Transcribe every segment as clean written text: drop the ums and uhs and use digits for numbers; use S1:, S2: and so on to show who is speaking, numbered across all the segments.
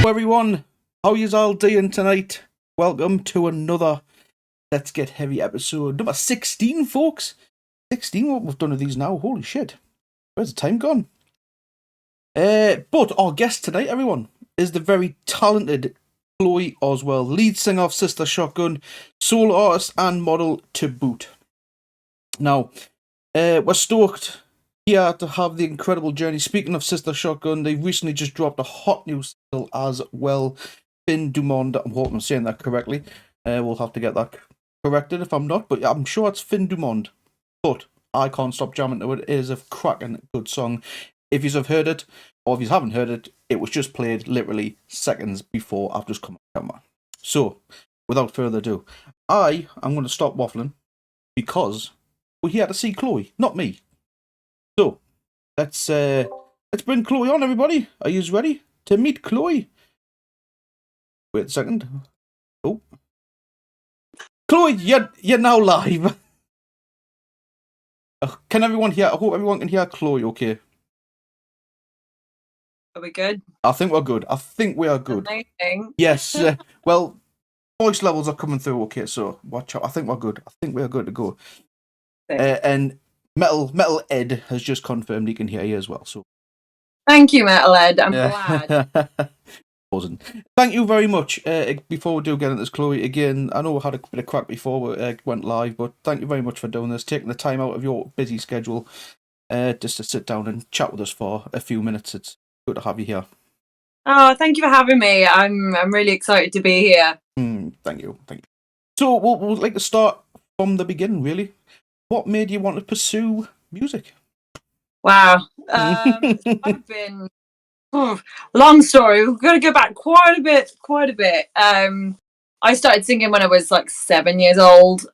S1: Everyone, how yous all doing tonight? Welcome to another Let's Get Heavy episode number 16, folks. 16, what we've done with these now, holy shit. Where's the time gone? But our guest tonight, everyone, is the very talented Chloe Ozwell, lead singer of Sister Shotgun, solo artist and model to boot. Now, we're stoked here to have the incredible journey. Speaking of Sister Shotgun, they recently just dropped a hot new single as well, Fin du Monde. I'm hoping I'm saying that correctly. We'll have to get that corrected if I'm not, but I'm sure it's Fin du Monde. But I can't stop jamming to it. It is a cracking good song. If you have heard it, or if you haven't heard it, it was just played literally seconds before I've just come on camera. So, without further ado, I'm going to stop waffling because we're here to see Chloe, not me. So, let's bring Chloe on, everybody. Are you ready to meet Chloe? Wait a second. Oh, Chloe, you're now live. Can everyone hear? I hope everyone can hear Chloe. Okay.
S2: Are we good?
S1: I think we're good. I think we are good.
S2: Amazing.
S1: Yes. Well, voice levels are coming through. Okay, so watch out. I think we're good. I think we are good to go. And Metal Ed has just confirmed he can hear you as well. So,
S2: thank you, Metal Ed. I'm glad.
S1: Thank you very much. Before we do get into this, Chloe, again, I know we had a bit of crack before we went live, but thank you very much for doing this, taking the time out of your busy schedule just to sit down and chat with us for a few minutes. It's good to have you here.
S2: Oh, thank you for having me. I'm really excited to be here.
S1: Thank you. So we'll like to start from the beginning, really. What made you want to pursue music?
S2: Wow. I've been... long story. We've got to go back quite a bit. I started singing when I was like 7 years old.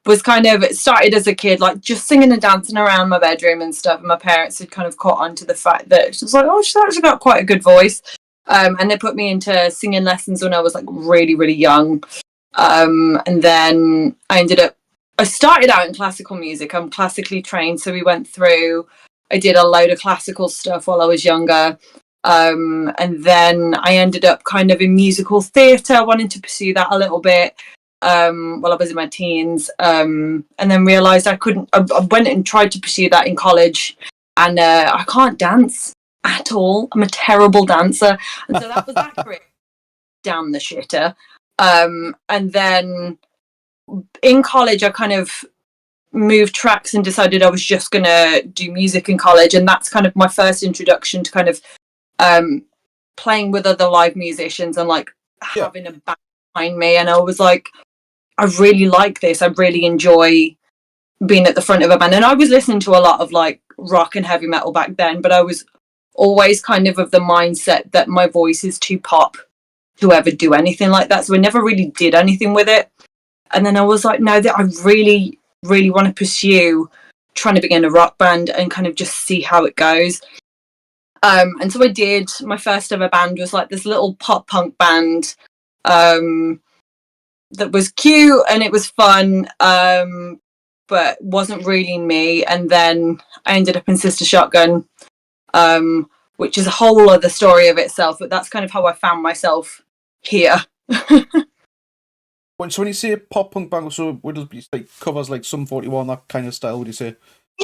S2: Was kind of started as a kid, like just singing and dancing around my bedroom and stuff. And my parents had kind of caught on to the fact that she was like, oh, she's actually got quite a good voice. And they put me into singing lessons when I was like really, really young. And then I started out in classical music. I'm classically trained, so I did a load of classical stuff while I was younger. And then I ended up kind of in musical theatre, wanting to pursue that a little bit while I was in my teens. And then realised I couldn't. I went and tried to pursue that in college, and I can't dance at all. I'm a terrible dancer. And so that was that career down the shitter. And then in college, I kind of moved tracks and decided I was just going to do music in college. And that's kind of my first introduction to kind of playing with other live musicians and like having a band behind me. And I was like, I really like this. I really enjoy being at the front of a band. And I was listening to a lot of like rock and heavy metal back then, but I was always kind of the mindset that my voice is too pop to ever do anything like that. So I never really did anything with it. And then I was like, no, that I really, really want to pursue trying to begin a rock band and kind of just see how it goes. And so I did. My first ever band was like this little pop punk band that was cute and it was fun, but wasn't really me. And then I ended up in Sister Shotgun, which is a whole other story of itself, but that's kind of how I found myself here.
S1: So when you say pop punk band, so would it be like covers like Sum 41, that kind of style, would you say?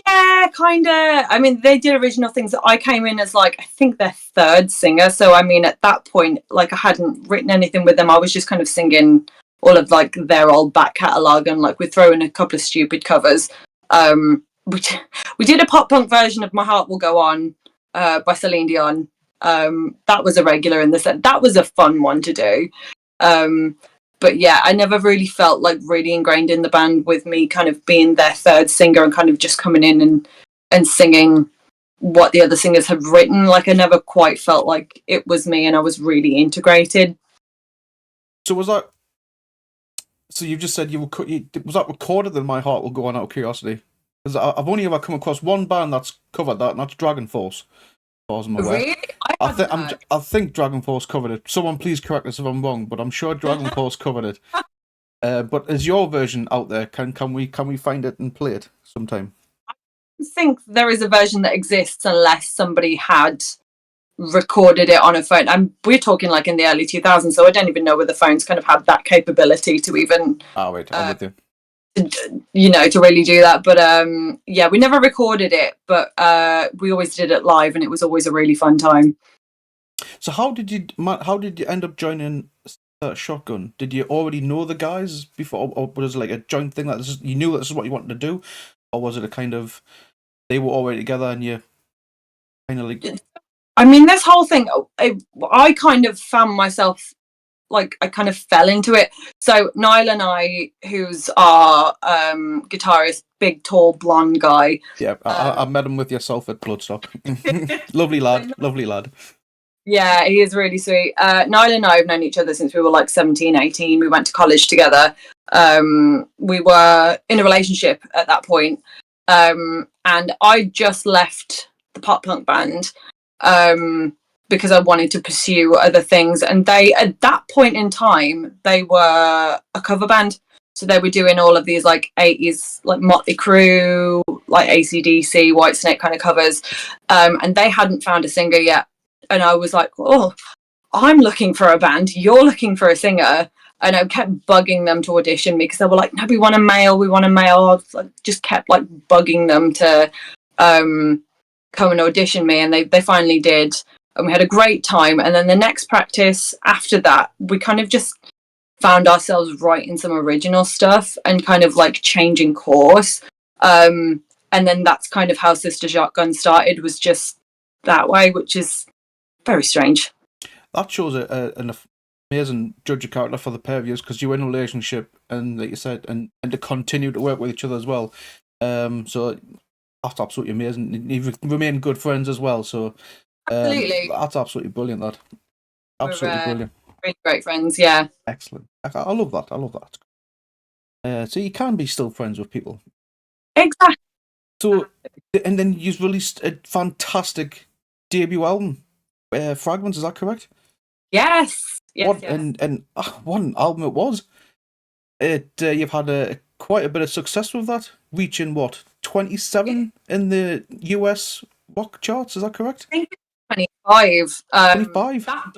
S2: Yeah, kind of. I mean, they did original things. I came in as like, I think their third singer. So, I mean, at that point, like I hadn't written anything with them. I was just kind of singing all of like their old back catalogue and like we'd throw in a couple of stupid covers. We did a pop punk version of My Heart Will Go On by Celine Dion. That was a regular in the set. That was a fun one to do. But yeah, I never really felt like really ingrained in the band with me kind of being their third singer and kind of just coming in and singing what the other singers had written. Like I never quite felt like it was me, and I was really integrated.
S1: So was that? So you just said was that recorded? Then my heart will go on out of curiosity, because I've only ever come across one band that's covered that, and that's Dragon Force. As far as I'm aware.
S2: Really?
S1: I think Dragon Force covered it. Someone please correct us if I'm wrong, but I'm sure Dragon Force covered it. But is your version out there? Can we find it and play it sometime?
S2: I think there is a version that exists unless somebody had recorded it on a phone. And we're talking like in the early 2000s, so I don't even know whether phones kind of had that capability to even.
S1: Oh wait, I'm with you.
S2: To really do that, but yeah, we never recorded it, but we always did it live, and it was always a really fun time.
S1: So how did you end up joining Shotgun? Did you already know the guys before, or was it like a joint thing that you knew this is what you wanted to do, or was it a kind of they were already together and you kind of like?
S2: I mean, this whole thing, I kind of found myself. Like I kind of fell into it. So Niall and I, who's our guitarist, big tall blonde guy.
S1: Yeah, I met him with yourself at Bloodstock. Lovely lad.
S2: Yeah, he is really sweet. Niall and I have known each other since we were like 17, 18. We went to college together. We were in a relationship at that point. And I just left the pop punk band. Because I wanted to pursue other things. And they, at that point in time, they were a cover band. So they were doing all of these like 80s, like Motley Crue, like AC/DC, Whitesnake kind of covers. And they hadn't found a singer yet. And I was like, oh, I'm looking for a band. You're looking for a singer. And I kept bugging them to audition because they were like, no, we want a male. I just kept like bugging them to come and audition me. And they finally did. And we had a great time. And then the next practice after that, we kind of just found ourselves writing some original stuff and kind of like changing course. And then that's kind of how Sister Shotgun started, was just that way, which is very strange.
S1: That shows an amazing judge of character for the pair of you, because you were in a relationship and, like you said, and to continue to work with each other as well. So that's absolutely amazing. You've remained good friends as well. So.
S2: Absolutely.
S1: That's absolutely brilliant. That absolutely brilliant.
S2: Really great friends, yeah.
S1: Excellent. I love that. So you can be still friends with people.
S2: Exactly.
S1: So, and then you've released a fantastic debut album, Fragments. Is that correct?
S2: Yes.
S1: Yes. And what an album it was. You've had quite a bit of success with that, reaching 27 in the US rock charts. Is that correct?
S2: I think 25.
S1: 25.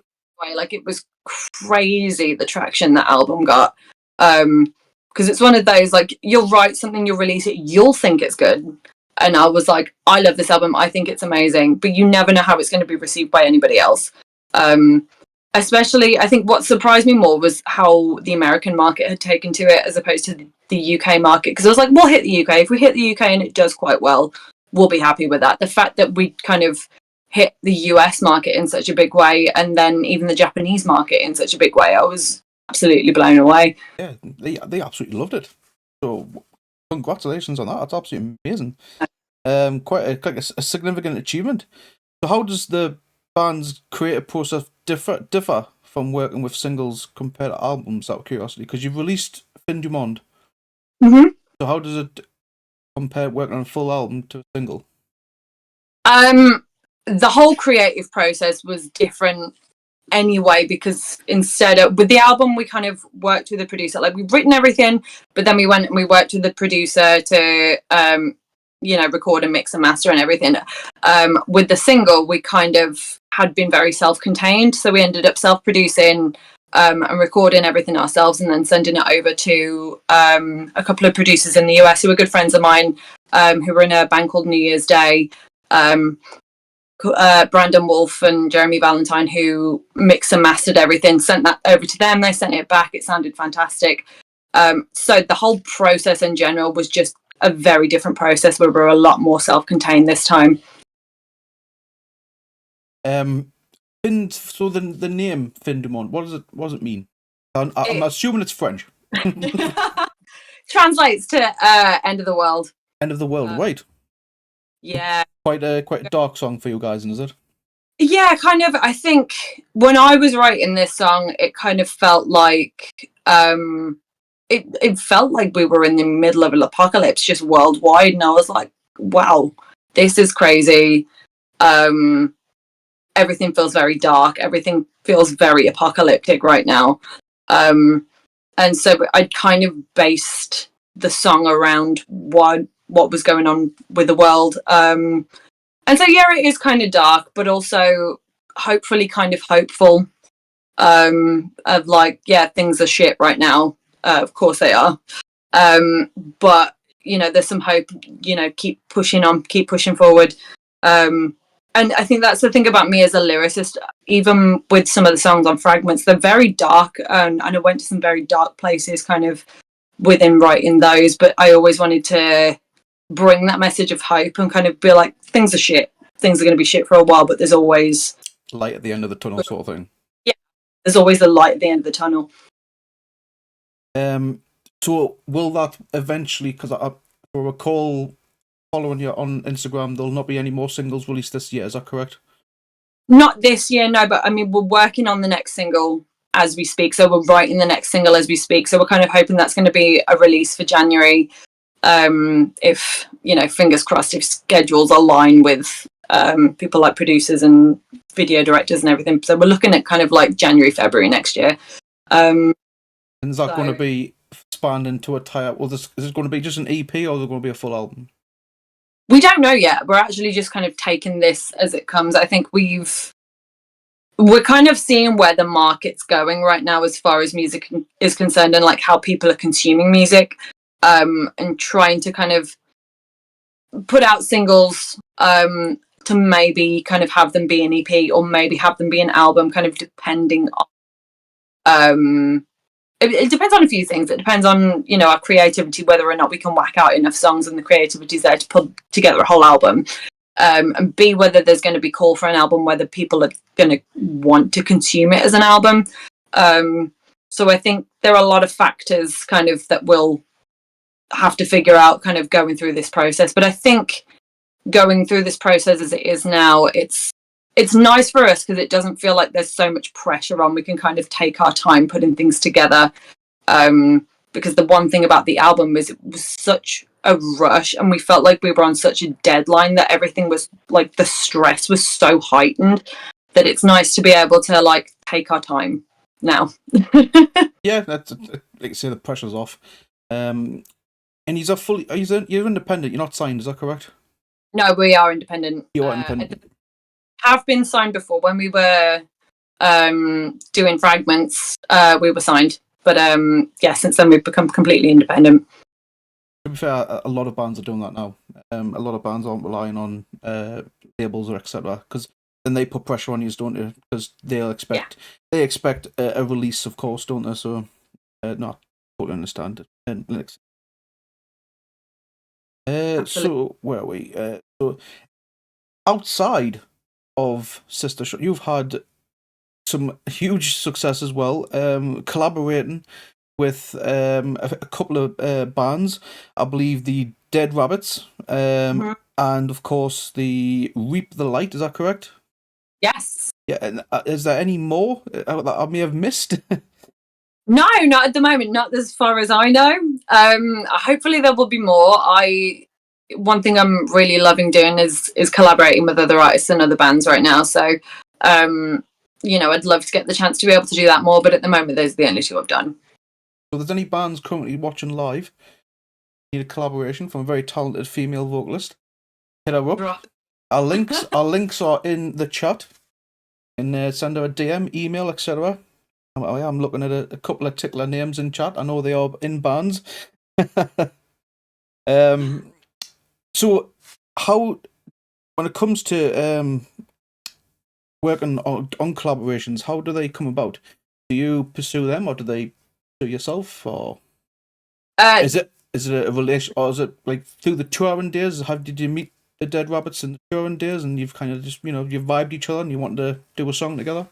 S2: Like it was crazy the traction that album got. Because it's one of those, like, you'll write something, you'll release it, you'll think it's good. And I was like, I love this album, I think it's amazing, but you never know how it's going to be received by anybody else. Especially, I think what surprised me more was how the American market had taken to it as opposed to the UK market. Because I was like, we'll hit the UK. If we hit the UK and it does quite well, we'll be happy with that. The fact that we kind of hit the US market in such a big way, and then even the Japanese market in such a big way, I was absolutely blown away.
S1: Yeah, they absolutely loved it. So congratulations on that. That's absolutely amazing. Quite a significant achievement. So how does the band's creative process differ from working with singles compared to albums, out of curiosity? Because you've released Fin du Monde.
S2: Mm-hmm.
S1: So how does it compare working on a full album to a single?
S2: The whole creative process was different anyway, because instead of with the album, we kind of worked with the producer. Like, we've written everything, but then we went and we worked with the producer to record and mix and master and everything. With the single, we kind of had been very self-contained, so we ended up self-producing and recording everything ourselves, and then sending it over to a couple of producers in the US who were good friends of mine, who were in a band called New Year's Day. Brandon Wolf and Jeremy Valentine, who mixed and mastered everything, sent that over to them. They sent it back. It sounded fantastic. So the whole process in general was just a very different process, where we're a lot more self-contained this time.
S1: So the name Fin du Monde, what does it mean? I'm assuming it's French.
S2: Translates to end of the world.
S1: End of the world, right?
S2: Yeah.
S1: Quite a dark song for you guys, is it?
S2: Yeah, kind of. I think when I was writing this song, it kind of felt like it felt like we were in the middle of an apocalypse just worldwide, and I was like, wow, this is crazy. Everything feels very dark, everything feels very apocalyptic right now. And so I kind of based the song around what was going on with the world. And so yeah, it is kind of dark, but also hopefully kind of hopeful. Of like, yeah, things are shit right now. Of course they are. But there's some hope. Keep pushing on, keep pushing forward. And I think that's the thing about me as a lyricist. Even with some of the songs on Fragments, they're very dark, and I went to some very dark places, kind of within writing those. But I always wanted to bring that message of hope and kind of be like, things are shit. Things are going to be shit for a while, but there's always
S1: light at the end of the tunnel, sort of thing.
S2: Yeah, there's always the light at the end of the tunnel.
S1: So will that eventually? Because I recall following you on Instagram, there'll not be any more singles released this year. Is that correct?
S2: Not this year, no. But I mean, we're working on the next single as we speak. So we're writing the next single as we speak. So we're kind of hoping that's going to be a release for January. If fingers crossed, if schedules align with people like producers and video directors and everything. So we're looking at kind of like January, February next year.
S1: And is that going to be spanned into a tie-up? Well, is it going to be just an EP, or is it going to be a full album?
S2: We don't know yet. We're actually just kind of taking this as it comes. I think we're kind of seeing where the market's going right now as far as music is concerned, and like how people are consuming music, and trying to kind of put out singles to maybe kind of have them be an EP or maybe have them be an album, kind of depending on it depends on a few things. It depends on our creativity, whether or not we can whack out enough songs and the creativity's there to put together a whole album, and B, whether there's going to be call for an album, whether people are going to want to consume it as an album. So I think there are a lot of factors kind of that we'll have to figure out kind of going through this process. But I think going through this process as it is now, it's nice for us because it doesn't feel like there's so much pressure on. We can kind of take our time putting things together, because the one thing about the album is it was such a rush, and we felt like we were on such a deadline that everything was like, the stress was so heightened that it's nice to be able to like take our time now.
S1: Yeah, that's like you say, the pressure's off. And you're independent. You're not signed. Is that correct?
S2: No, we are independent.
S1: You are independent.
S2: Have been signed before when we were doing Fragments. We were signed, but since then we've become completely independent.
S1: To be fair, a lot of bands are doing that now. A lot of bands aren't relying on labels or etc. Because then they put pressure on you, don't they? Because they expect a release, of course, don't they? So, not totally understand it. So where are we? So outside of Sister Shot, you've had some huge success as well, collaborating with a couple of bands. I believe the Dead Rabbits, and of course the Reap the Light. Is that correct?
S2: Yes.
S1: Yeah. And is there any more that I may have missed?
S2: No, not at the moment. Not as far as I know. Hopefully there will be more. One thing I'm really loving doing is collaborating with other artists and other bands right now. So, I'd love to get the chance to be able to do that more. But at the moment, those are the only two I've done.
S1: So, there's any bands currently watching live? Need a collaboration from a very talented female vocalist? Hit her up. Our links are in the chat. And send her a DM, email, etc. I'm looking at a couple of tickler names in chat. I know they are in bands. So how, when it comes to working on collaborations, how do they come about? Do you pursue them, or do they pursue yourself, or is it a relation, or is it like through the touring days? How did you meet the Dead Rabbits in the touring days, and you've kind of just you've vibed each other and you want to do a song together?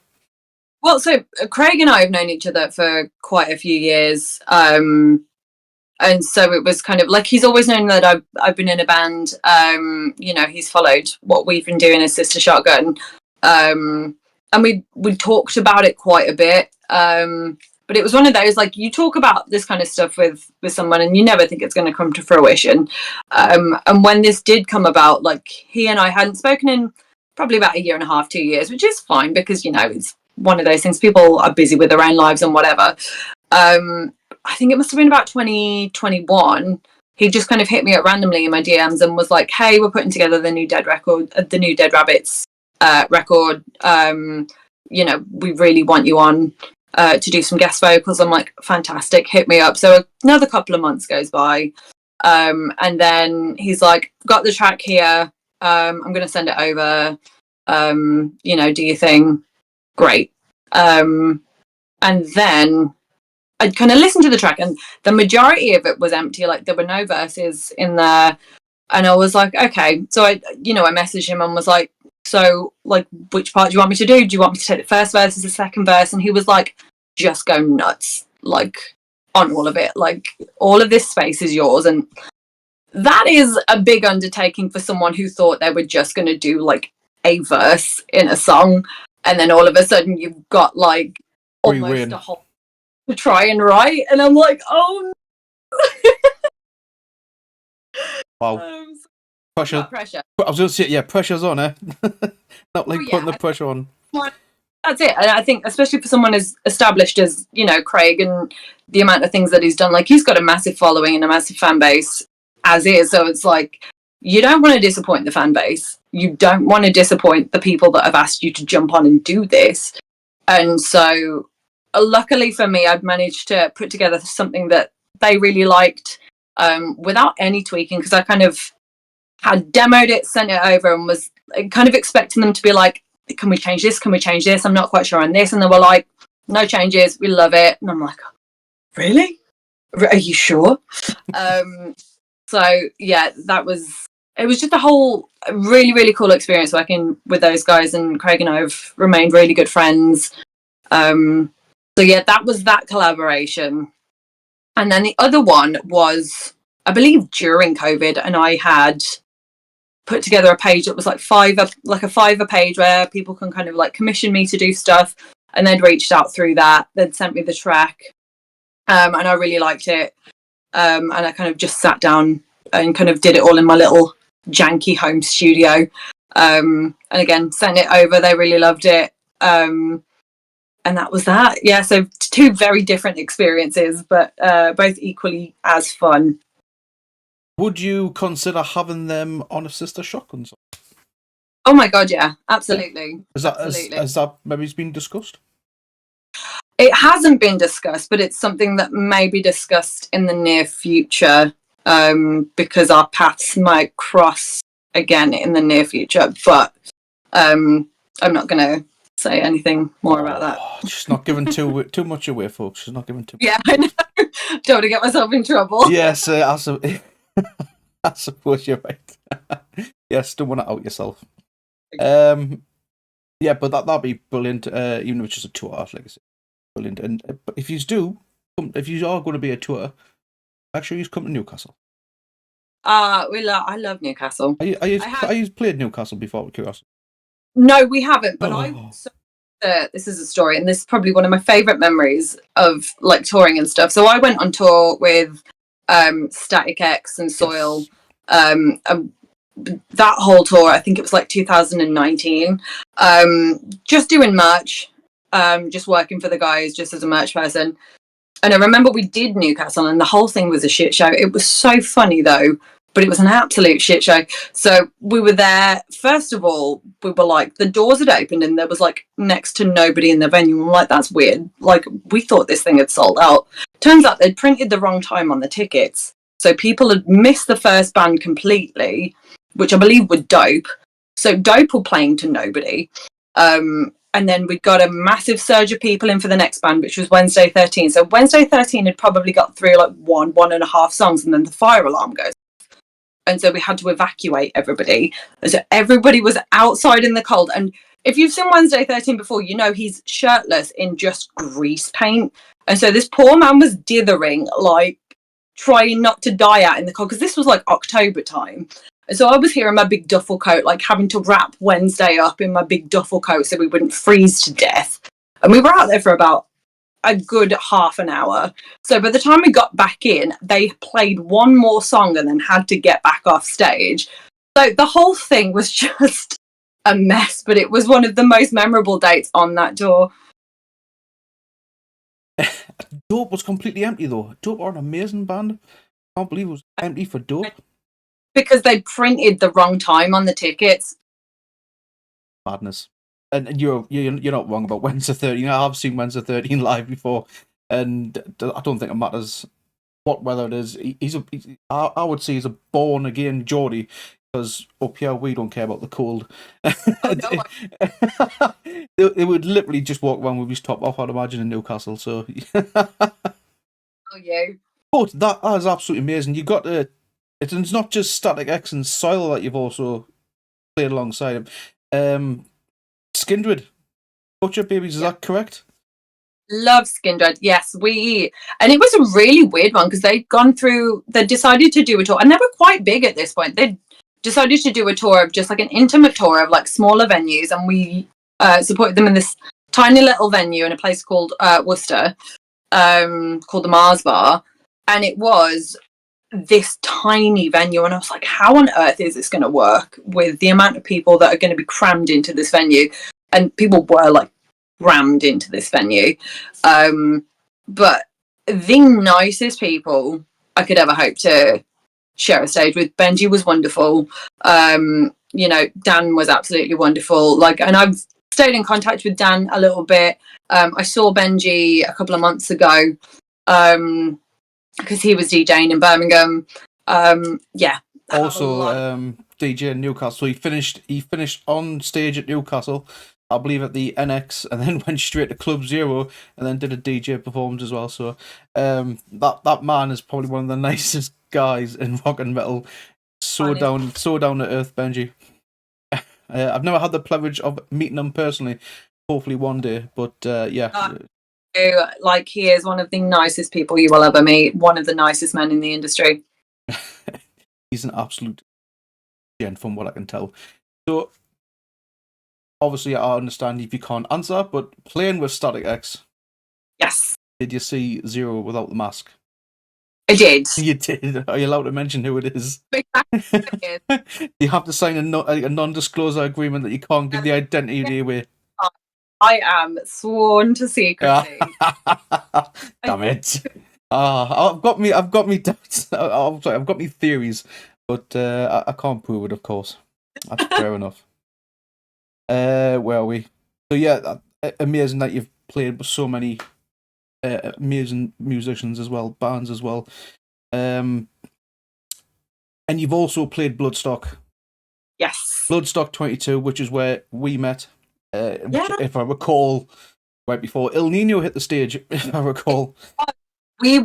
S2: Well, so Craig and I have known each other for quite a few years. And so it was kind of like, he's always known that I've been in a band. You know, he's followed what we've been doing as Sister Shotgun. And we talked about it quite a bit. But it was one of those, like, you talk about this kind of stuff with someone and you never think it's going to come to fruition. And when this did come about, like, he and I hadn't spoken in probably about 1.5 years, 2 years, which is fine because, you know, it's one of those things. People are busy with their own lives and whatever. I think it must have been about 2021. He just kind of hit me up randomly in my DMs and was like, "Hey, we're putting together the new Dead Rabbits record. You know, we really want you on to do some guest vocals." I'm like, "Fantastic, hit me up." So another couple of months goes by, and then he's like, "Got the track here. I'm going to send it over. You know, do your thing. Great." And then I'd kind of listened to the track and the majority of it was empty. Like, there were no verses in there. And I was like, okay. So I messaged him and was like, "So, like, which part do you want me to do? Do you want me to take the first verse as the second verse?" And he was like, "Just go nuts, like, on all of it. Like, all of this space is yours." And that is a big undertaking for someone who thought they were just going to do, like, a verse in a song. And then all of a sudden you've got, like, almost a whole to try and write. And I'm like, oh, no.
S1: Wow.
S2: Pressure.
S1: I was going to say, yeah, pressure's on, eh? Not like putting the pressure on.
S2: That's it. And I think, especially for someone as established as, you know, Craig, and the amount of things that he's done, like, he's got a massive following and a massive fan base as is. So it's like, you don't want to disappoint the fan base. You don't want to disappoint the people that have asked you to jump on and do this. And so, luckily for me, I've managed to put together something that they really liked, without any tweaking, because I kind of had demoed it, sent it over, and was kind of expecting them to be like, "Can we change this? Can we change this? I'm not quite sure on this." And they were like, "No changes. We love it." And I'm like, "Really? Are you sure?" So yeah, it was just a whole really, really cool experience working with those guys, and Craig and I have remained really good friends. So yeah, that was that collaboration. And then the other one was, I believe, during COVID, and I had put together a page that was like a Fiverr page where people can kind of like commission me to do stuff, and they'd reached out through that. They'd sent me the track, and I really liked it. And I kind of just sat down and kind of did it all in my little janky home studio. And again, sent it over. They really loved it. And that was that. Yeah, so 2 very different experiences, but both equally as fun.
S1: Would you consider having them on a Sister Shotgun song?
S2: Oh my god, yeah, absolutely.
S1: Has that maybe been discussed?
S2: It hasn't been discussed, but it's something that may be discussed in the near future, because our paths might cross again in the near future. But I'm not going to say anything more about that.
S1: She's not giving too much away, folks. She's not giving too much.
S2: Yeah, I know. Don't want to get myself in trouble.
S1: Yes, I suppose you're right. Yes, don't want to out yourself. Yeah, but that'd be brilliant. Even if it's just a tour, like I said, brilliant. And but if you are going to be a tour, make sure you come to Newcastle.
S2: I love Newcastle.
S1: Are you played Newcastle before, with curiosity?
S2: No, we haven't. But this is a story, and this is probably one of my favourite memories of like touring and stuff. So I went on tour with Static X and Soil. That whole tour, I think it was like 2019. Just doing merch, just working for the guys, just as a merch person. And I remember we did Newcastle, and the whole thing was a shit show. It was so funny though, but it was an absolute shit show. So we were there. First of all, we were like, the doors had opened and there was like next to nobody in the venue. I'm like, that's weird. Like, we thought this thing had sold out. Turns out they'd printed the wrong time on the tickets. So people had missed the first band completely, which I believe were Dope. So Dope were playing to nobody. And then we got a massive surge of people in for the next band, which was Wednesday 13. So Wednesday 13 had probably got through like one and a half songs, and then the fire alarm goes. And so we had to evacuate everybody. And so everybody was outside in the cold. And if you've seen Wednesday 13 before, you know he's shirtless in just grease paint. And so this poor man was dithering like trying not to die out in the cold, because this was like October time. And so I was here in my big duffel coat, like having to wrap Wednesday up in my big duffel coat so we wouldn't freeze to death. And we were out there for about a good half an hour. So by the time we got back in, they played one more song and then had to get back off stage. So the whole thing was just a mess, but it was one of the most memorable dates on that tour.
S1: Dope was completely empty though. Dope are an amazing band. I can't believe it was empty for Dope.
S2: Because they printed the wrong time on the tickets.
S1: Madness. And you're not wrong about Wednesday 13. I have seen Wednesday 13 live before, and I don't think it matters what weather it is. I would say he's a born again Geordie, because up here we don't care about the cold.
S2: Oh, no.
S1: They would literally just walk around with his top off, I'd imagine, in Newcastle. So,
S2: Oh, yeah.
S1: but that is absolutely amazing. You got to. It's not just Static X and Soil that you've also played alongside him. Skindred, Butcher Babies, is that correct?
S2: Love Skindred, yes. And it was a really weird one, because they decided to do a tour, and they were quite big at this point. They decided to do a tour of just like an intimate tour of like smaller venues, and we supported them in this tiny little venue in a place called Worcester, called the Mars Bar, and it was this tiny venue, and I was like, how on earth is this going to work with the amount of people that are going to be crammed into this venue? And people were like crammed into this venue, but the nicest people I could ever hope to share a stage with. Benji was wonderful. You know, Dan was absolutely wonderful. Like, and I've stayed in contact with Dan a little bit. I saw Benji a couple of months ago, because he was DJing in Birmingham. Yeah.
S1: Also, DJ in Newcastle. He finished on stage at Newcastle, I believe, at the NX, and then went straight to Club Zero, and then did a DJ performance as well. So, that man is probably one of the nicest guys in rock and metal. So down to earth, Benji. I've never had the privilege of meeting him personally. Hopefully one day, but yeah.
S2: Like, he is one of the nicest people you will ever meet. One of the nicest men in the industry.
S1: He's an absolute gent, from what I can tell. So, obviously, I understand if you can't answer, but playing with Static X.
S2: Yes.
S1: Did you see Zero without the mask?
S2: I did.
S1: You did. Are you allowed to mention who it is? You have to sign a non-disclosure agreement that you can't give the identity away.
S2: I am sworn to secrecy.
S1: Damn it! I've got me doubts. I'm sorry, I've got me theories, but I can't prove it. Of course, that's fair enough. Where are we? So yeah, amazing that you've played with so many amazing musicians as well, bands as well, and you've also played Bloodstock.
S2: Yes.
S1: Bloodstock 22, which is where we met. Which, if I recall, right before El Nino hit the stage, if I recall.
S2: It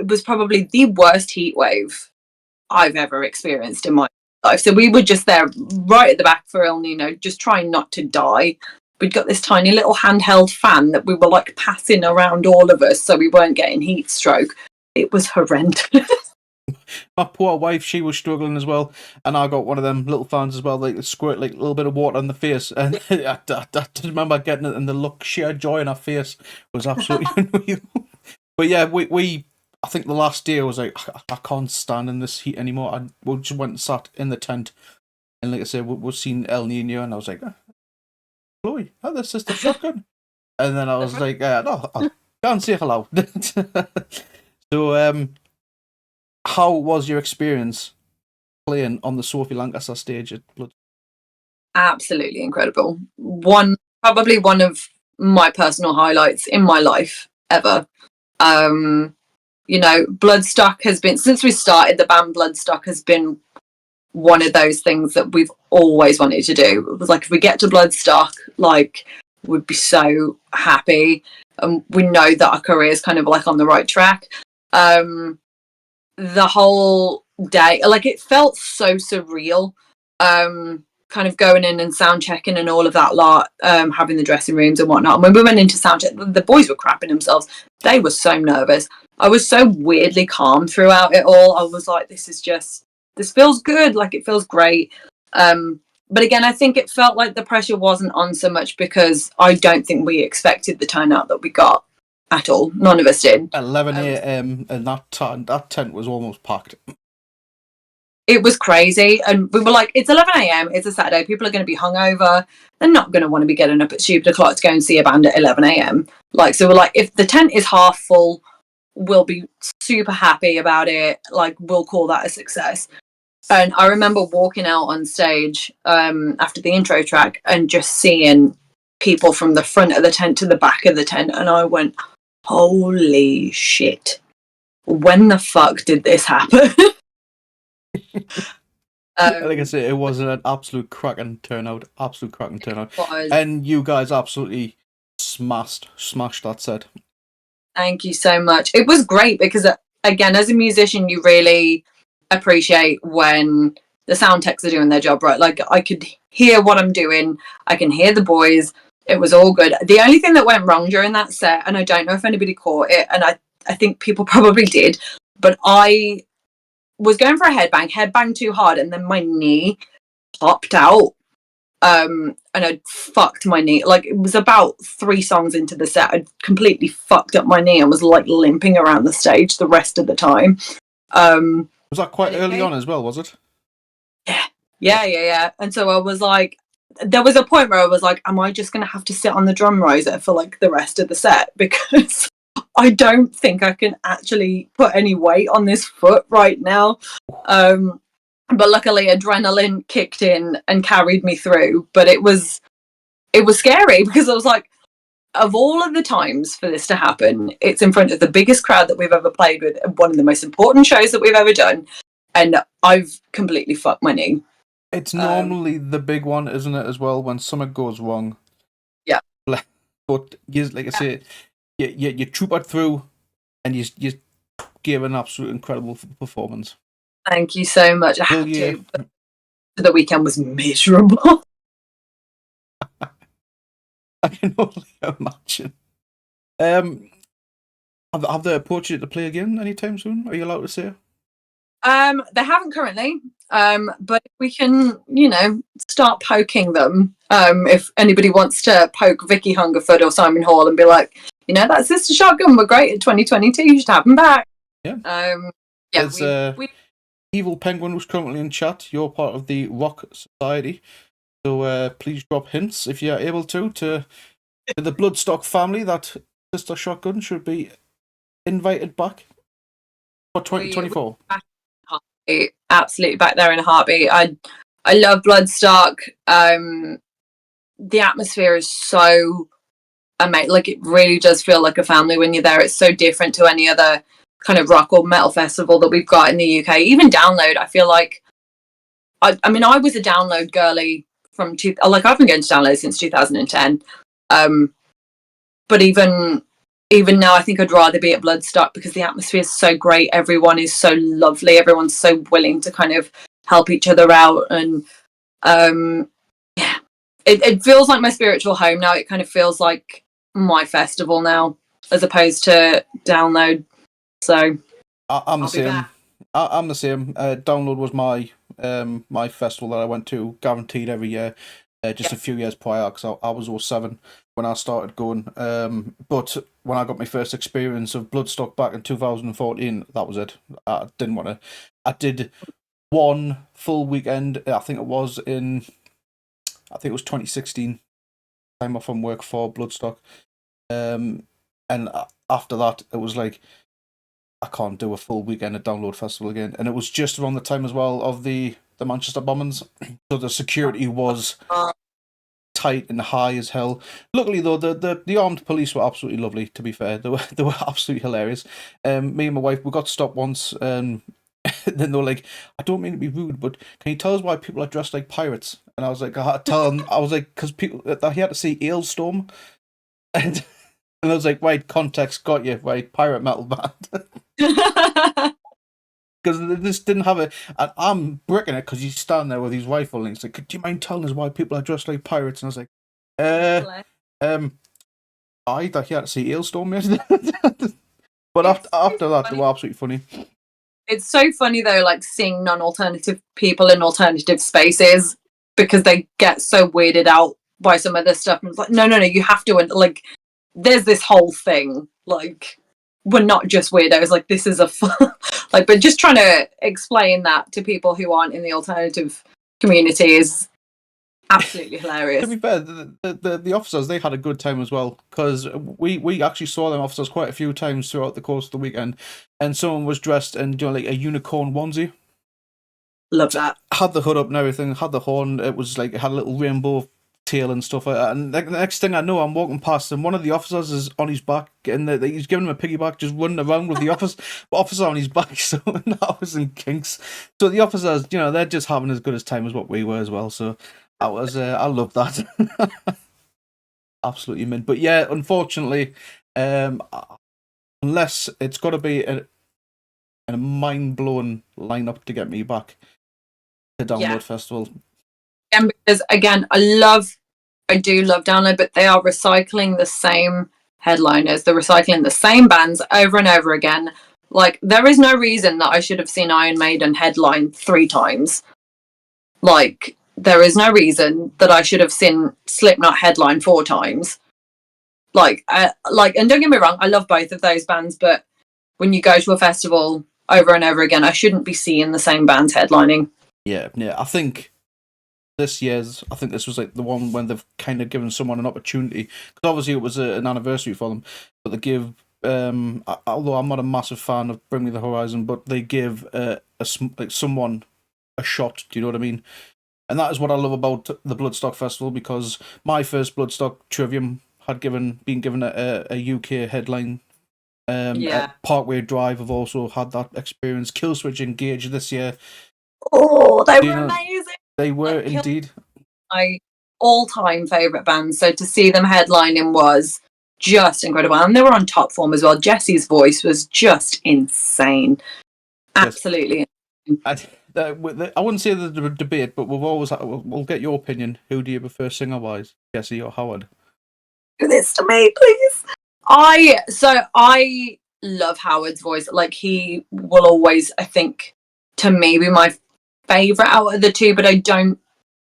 S2: was probably the worst heat wave I've ever experienced in my life. So we were just there right at the back for El Nino, just trying not to die. We'd got this tiny little handheld fan that we were like passing around all of us so we weren't getting heat stroke. It was horrendous.
S1: My poor wife, she was struggling as well, and I got one of them little fans as well, like squirt like a little bit of water on the face, and I remember getting it, and the look, sheer joy in her face was absolutely unreal. But yeah, we I think the last day I was like, I can't stand in this heat anymore. We just went and sat in the tent, and like I said, we've seen El Nino, and I was like, Chloe, that's Sister Shotgun, and then I was like, no, I can't say hello. So how was your experience playing on the Sophie Lancaster stage at Blood?
S2: Absolutely incredible. Probably one of my personal highlights in my life ever. You know, Bloodstock has been, since we started the band, Bloodstock has been one of those things that we've always wanted to do. It was like, if we get to Bloodstock, like, we'd be so happy. And we know that our career is kind of like on the right track. The whole day, like, it felt so surreal. kind of going in and sound checking and all of that lot, having the dressing rooms and whatnot. And when we went into sound check, the boys were crapping themselves. They were so nervous. I was so weirdly calm throughout it all. I was like, this feels good. Like, it feels great. But again, I think it felt like the pressure wasn't on so much because I don't think we expected the turnout that we got at all. None of us did.
S1: 11 a.m. and that tent was almost packed.
S2: It was crazy, and we were like, it's 11 a.m, it's a Saturday, people are going to be hungover, they're not going to want to be getting up at stupid o'clock to go and see a band at 11 a.m. Like, so we're like, if the tent is half full, we'll be super happy about it, like, we'll call that a success. And I remember walking out on stage after the intro track and just seeing people from the front of the tent to the back of the tent, and I went, holy shit, when the fuck did this happen?
S1: Like I say, it was an absolute cracking turnout. And you guys absolutely smashed that set.
S2: Thank you so much. It was great because, again, as a musician, you really appreciate when the sound techs are doing their job right. Like, I could hear what I'm doing. I can hear the boys. It was all good. The only thing that went wrong during that set, and I don't know if anybody caught it, and I think people probably did, but I was going for a headbang too hard, and then my knee popped out, and I fucked my knee. Like, it was about 3 songs into the set, I'd completely fucked up my knee and was like limping around the stage the rest of the time.
S1: Was that quite early on as well, was it?
S2: Yeah. And so I was like, there was a point where I was like, am I just going to have to sit on the drum riser for like the rest of the set? Because I don't think I can actually put any weight on this foot right now. But luckily adrenaline kicked in and carried me through. But it was scary because I was like, of all of the times for this to happen, it's in front of the biggest crowd that we've ever played with, one of the most important shows that we've ever done, and I've completely fucked my knee.
S1: It's normally the big one, isn't it, as well, when something goes wrong.
S2: Yeah.
S1: But like I say, you troop it through, and you gave an absolute incredible performance.
S2: Thank you so much. I had to, but the weekend was miserable.
S1: I can only imagine. Have they approached you to play again anytime soon? Are you allowed to say?
S2: They haven't currently, but we can, start poking them. If anybody wants to poke Vicky Hungerford or Simon Hall and be like, that Sister Shotgun were great in 2022, you should have them back.
S1: Yeah. Evil Penguin was currently in chat. You're part of the Rock Society, so please drop hints if you're able to the Bloodstock family that Sister Shotgun should be invited back for 2024.
S2: Absolutely back there in a heartbeat. I love Bloodstock. The atmosphere is so amazing. Like, it really does feel like a family when you're there. It's so different to any other kind of rock or metal festival that we've got in the UK. Even Download, I feel like I was a Download girly from I've been going to Download since 2010. But even now, I think I'd rather be at Bloodstock because the atmosphere is so great. Everyone is so lovely. Everyone's so willing to kind of help each other out. And it feels like my spiritual home now. It kind of feels like my festival now as opposed to Download. So
S1: I'm the same. I'm the same. Download was my my festival that I went to, guaranteed every year. Just a few years prior, because I was 07 when I started going. But when I got my first experience of Bloodstock back in 2014, that was it. I didn't want to. I did one full weekend. I think it was 2016. Time off from work for Bloodstock. And after that, it was like, I can't do a full weekend at Download Festival again. And it was just around the time as well of the Manchester bombings. So the security was tight and high as hell. Luckily though, the armed police were absolutely lovely, to be fair. They were absolutely hilarious. Me and my wife, we got stopped once, and then they were like, I don't mean to be rude, but can you tell us why people are dressed like pirates? And I was like, I had to tell them, I was like, because people, he had to see Ailstorm. And I was like, right, context, got you, right, pirate metal band. Because because they just didn't have it. And I'm bricking it because he's standing there with his rifle and he's like, "Do you mind telling us why people are dressed like pirates?" And I was like, I thought he had to see Hailstorm yesterday. But after that, they were absolutely funny.
S2: It's so funny though, like seeing non-alternative people in alternative spaces because they get so weirded out by some of this stuff. And it's like, no, you have to. And like, there's this whole thing. Like, we're not just weirdos. Like, this is a fun. Like, but just trying to explain that to people who aren't in the alternative community is absolutely hilarious.
S1: To be fair, the officers, they had a good time as well, because we actually saw them officers quite a few times throughout the course of the weekend, and someone was dressed in like a unicorn onesie.
S2: Love that.
S1: Had the hood up and everything, had the horn. It was like, it had a little rainbow tail and stuff like that. And the next thing I know, I'm walking past and one of the officers is on his back, and he's giving him a piggyback, just running around with the officer on his back. So that was in kinks. So the officers, they're just having as good a time as what we were as well. So I love that. Absolutely mint. But yeah, unfortunately, unless it's got to be a mind-blowing lineup to get me back to Download Festival.
S2: And because again, I do love Download, but they are recycling the same headliners. They're recycling the same bands over and over again. Like, there is no reason that I should have seen Iron Maiden headline 3 times. Like, there is no reason that I should have seen Slipknot headline 4 times. And don't get me wrong, I love both of those bands, but when you go to a festival over and over again, I shouldn't be seeing the same bands headlining.
S1: Yeah. I think this was like the one when they've kind of given someone an opportunity, because obviously it was an anniversary for them, but they give, although I'm not a massive fan of Bring Me the Horizon, but they give someone a shot. Do you know what I mean? And that is what I love about the Bloodstock Festival, because my first Bloodstock Trivium had been given a UK headline. At Parkway Drive have also had that experience. Killswitch Engage this year.
S2: Oh, they were amazing.
S1: They were indeed
S2: my all-time favourite band. So to see them headlining was just incredible. And they were on top form as well. Jesse's voice was just insane. Absolutely.
S1: I wouldn't say there's a debate, but we'll get your opinion. Who do you prefer singer-wise, Jesse or Howard?
S2: Do this to me, please. I love Howard's voice. Like, he will always, I think, to me, be my favourite out of the two, but I don't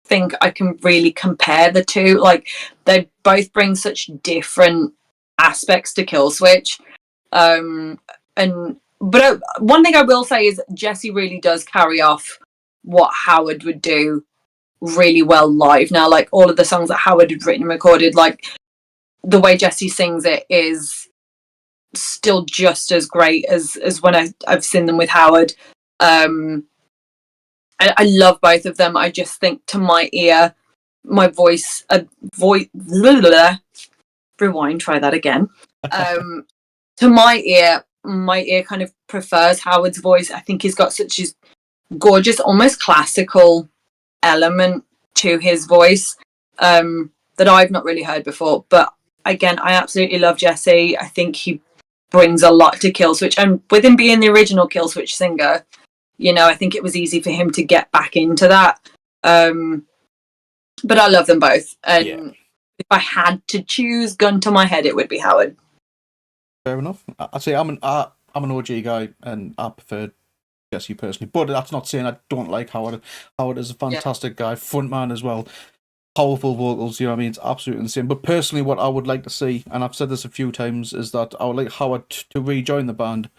S2: think I can really compare the two. Like, they both bring such different aspects to Killswitch. But one thing I will say is Jesse really does carry off what Howard would do really well live. Now, like, all of the songs that Howard had written and recorded, like, the way Jesse sings it is still just as great as when I've seen them with Howard. I love both of them. I just think, to my ear, my voice, rewind, try that again. To my ear kind of prefers Howard's voice. I think he's got such a gorgeous, almost classical element to his voice that I've not really heard before. But again, I absolutely love Jesse. I think he brings a lot to Killswitch, and with him being the original Killswitch singer, I think it was easy for him to get back into that. But I love them both, and if I had to choose, gun to my head, it would be Howard.
S1: Fair enough. I'd say I'm an OG guy, and I prefer Jesse personally. But that's not saying I don't like Howard. Howard is a fantastic guy, frontman as well. Powerful vocals, you know what I mean? It's absolutely insane. But personally, what I would like to see, and I've said this a few times, is that I would like Howard to rejoin the band,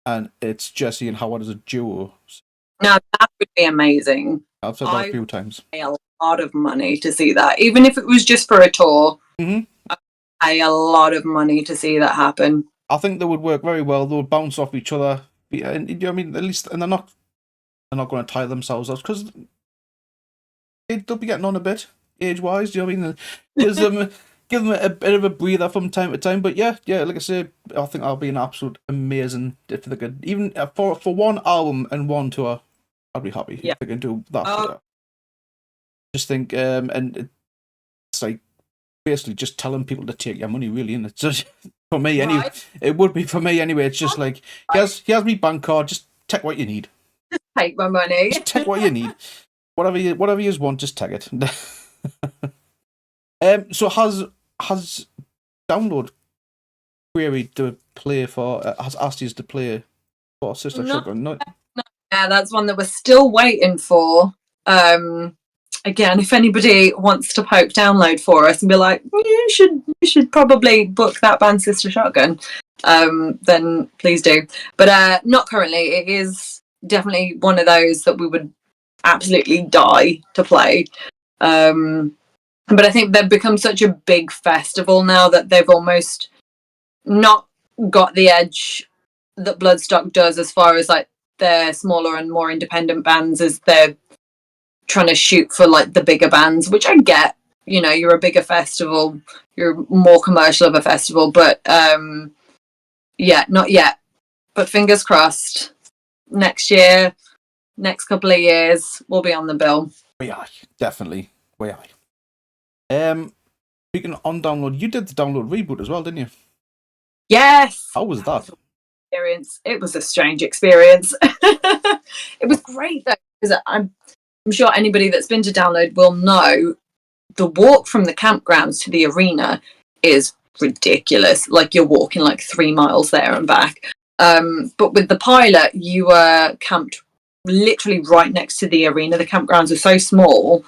S1: and it's Jesse and Howard as a duo.
S2: Now, that would be amazing.
S1: I've said that a few times.
S2: I pay a lot of money to see that. Even if it was just for a tour, I pay a lot of money to see that happen.
S1: I think they would work very well. They would bounce off each other. And, you know what I mean? At least, and they're not going to tie themselves up, because they'll be getting on a bit age-wise. Do you know what I mean? Give them a bit of a breather from time to time. But yeah, like I said, I think that'll be an absolute amazing, if they could, even for one album and one tour, I'd be happy if they can do that. Just think, and it's like basically just telling people to take your money, really, and it's just for me anyway. It would be for me anyway. It's just like, he has me bank card, just take what you need.
S2: Take my money.
S1: Just take what you need. Whatever you want, just take it. So has Download queried to play for? Has asked you to play for Sister Shotgun? No.
S2: Yeah, that's one that we're still waiting for. Again, if anybody wants to poke Download for us and be like, you should probably book that band Sister Shotgun, then please do. But not currently. It is definitely one of those that we would absolutely die to play. But I think they've become such a big festival now that they've almost not got the edge that Bloodstock does as far as like their smaller and more independent bands, as they're trying to shoot for like the bigger bands, which I get. You know, you're a bigger festival, you're more commercial of a festival, but yeah, not yet. But fingers crossed, next year, next couple of years, we'll be on the bill.
S1: We are, definitely. We are. Speaking on Download, you did the Download reboot as well, didn't you?
S2: Yes.
S1: How was that?
S2: Experience. It was a strange experience. It was great though, because I'm sure anybody that's been to Download will know the walk from the campgrounds to the arena is ridiculous. Like you're walking like 3 miles there and back. But with the pilot, you were camped literally right next to the arena. The campgrounds are so small.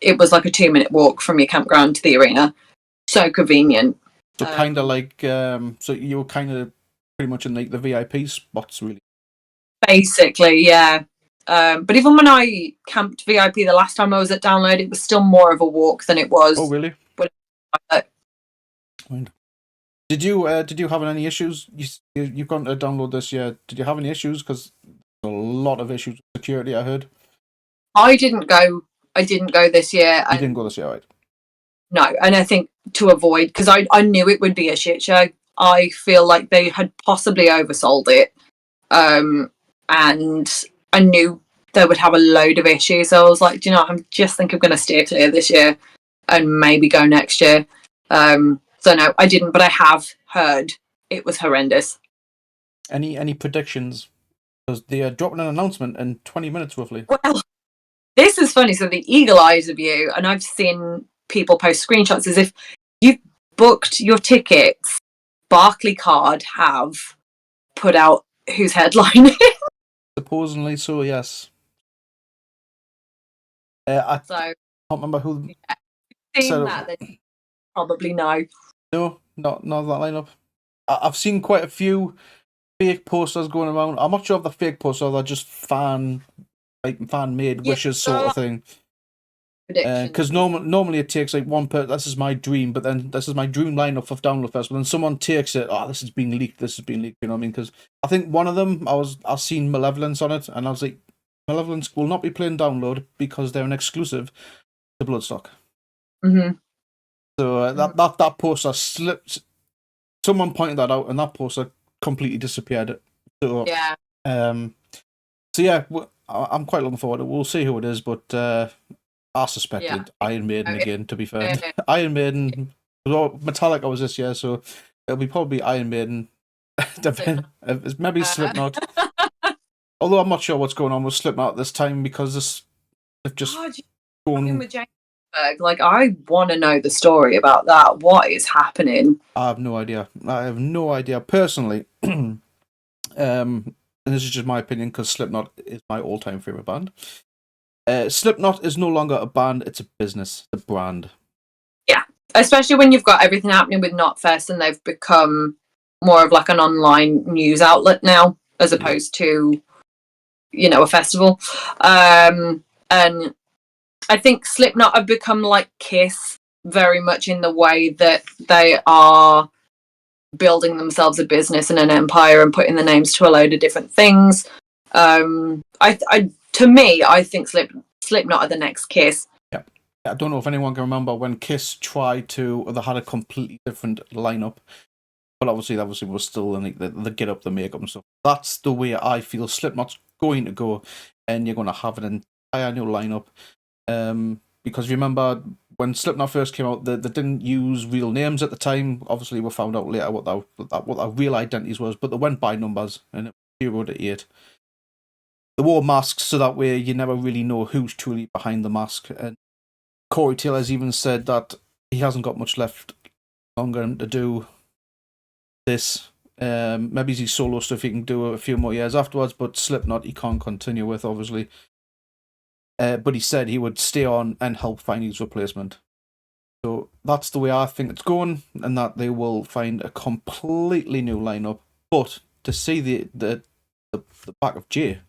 S2: It was like a 2-minute walk from your campground to the arena. So convenient.
S1: So kind of like, so you were kind of pretty much in like the VIP spots, really.
S2: Basically, yeah. But even when I camped VIP the last time I was at Download, it was still more of a walk than it was.
S1: Oh, really? Did you have any issues? You've gone to Download this year. Did you have any issues? Because there's a lot of issues with security, I heard.
S2: I didn't go this year.
S1: You didn't go this year, right?
S2: No, and I think to avoid, because I knew it would be a shit show. I feel like they had possibly oversold it. And I knew they would have a load of issues. So I was like, do you know, I'm going to steer clear this year and maybe go next year. So no, I didn't, but I have heard it was horrendous.
S1: Any predictions? Because they are dropping an announcement in 20 minutes roughly.
S2: Well, this is funny. So the eagle eyes of you, and I've seen people post screenshots as if you've booked your tickets. Barclaycard have put out who's headlining.
S1: Supposedly so, yes. I can't remember who.
S2: Yeah. Seen that, then probably no.
S1: No, not that lineup. I've seen quite a few fake posters going around. I'm not sure if the fake posters are just fan made wishes sort of thing. Because normally it takes like one person. This is my dream, but then this is my dream lineup for Download Festival, and someone takes it. Oh, this has been leaked. You know what I mean? Because I think one of them, I've seen Malevolence on it, and I was like, Malevolence will not be playing Download because they're an exclusive to Bloodstock.
S2: Mm-hmm.
S1: So that poster slipped. Someone pointed that out, and that poster completely disappeared. So
S2: yeah.
S1: So yeah, I'm quite looking forward to it. We'll see who it is, but I suspected Iron Maiden again. To be fair, Iron Maiden. Metallica was this year, so it'll be probably Iron Maiden. Maybe Slipknot. Although I'm not sure what's going on with Slipknot this time because they've just gone
S2: with James. Like, I want to know the story about that. What is happening?
S1: I have no idea. Personally, and this is just my opinion because Slipknot is my all-time favorite band. Slipknot is no longer a band; it's a business, a brand.
S2: Yeah, especially when you've got everything happening with Knotfest, and they've become more of like an online news outlet now, as opposed to, you know, a festival. And I think Slipknot have become like Kiss, very much in the way that they are building themselves a business and an empire and putting the names to a load of different things. To me, I think Slipknot are the next Kiss.
S1: Yeah, I don't know if anyone can remember when Kiss tried to, or they had a completely different lineup, but obviously was still in the get up, the makeup and stuff. That's the way I feel Slipknot's going to go, and you're going to have an entire new lineup. Because remember when Slipknot first came out, they didn't use real names at the time. Obviously, we found out later what their real identities was, but they went by numbers, and it was 0 to 8. wore masks so that way you never really know who's truly behind the mask. And Corey Taylor's even said that he hasn't got much left longer to do this. Maybe his solo stuff he can do a few more years afterwards, but Slipknot he can't continue with, obviously. But he said he would stay on and help find his replacement. So that's the way I think it's going, and that they will find a completely new lineup. But to see the back of Jay,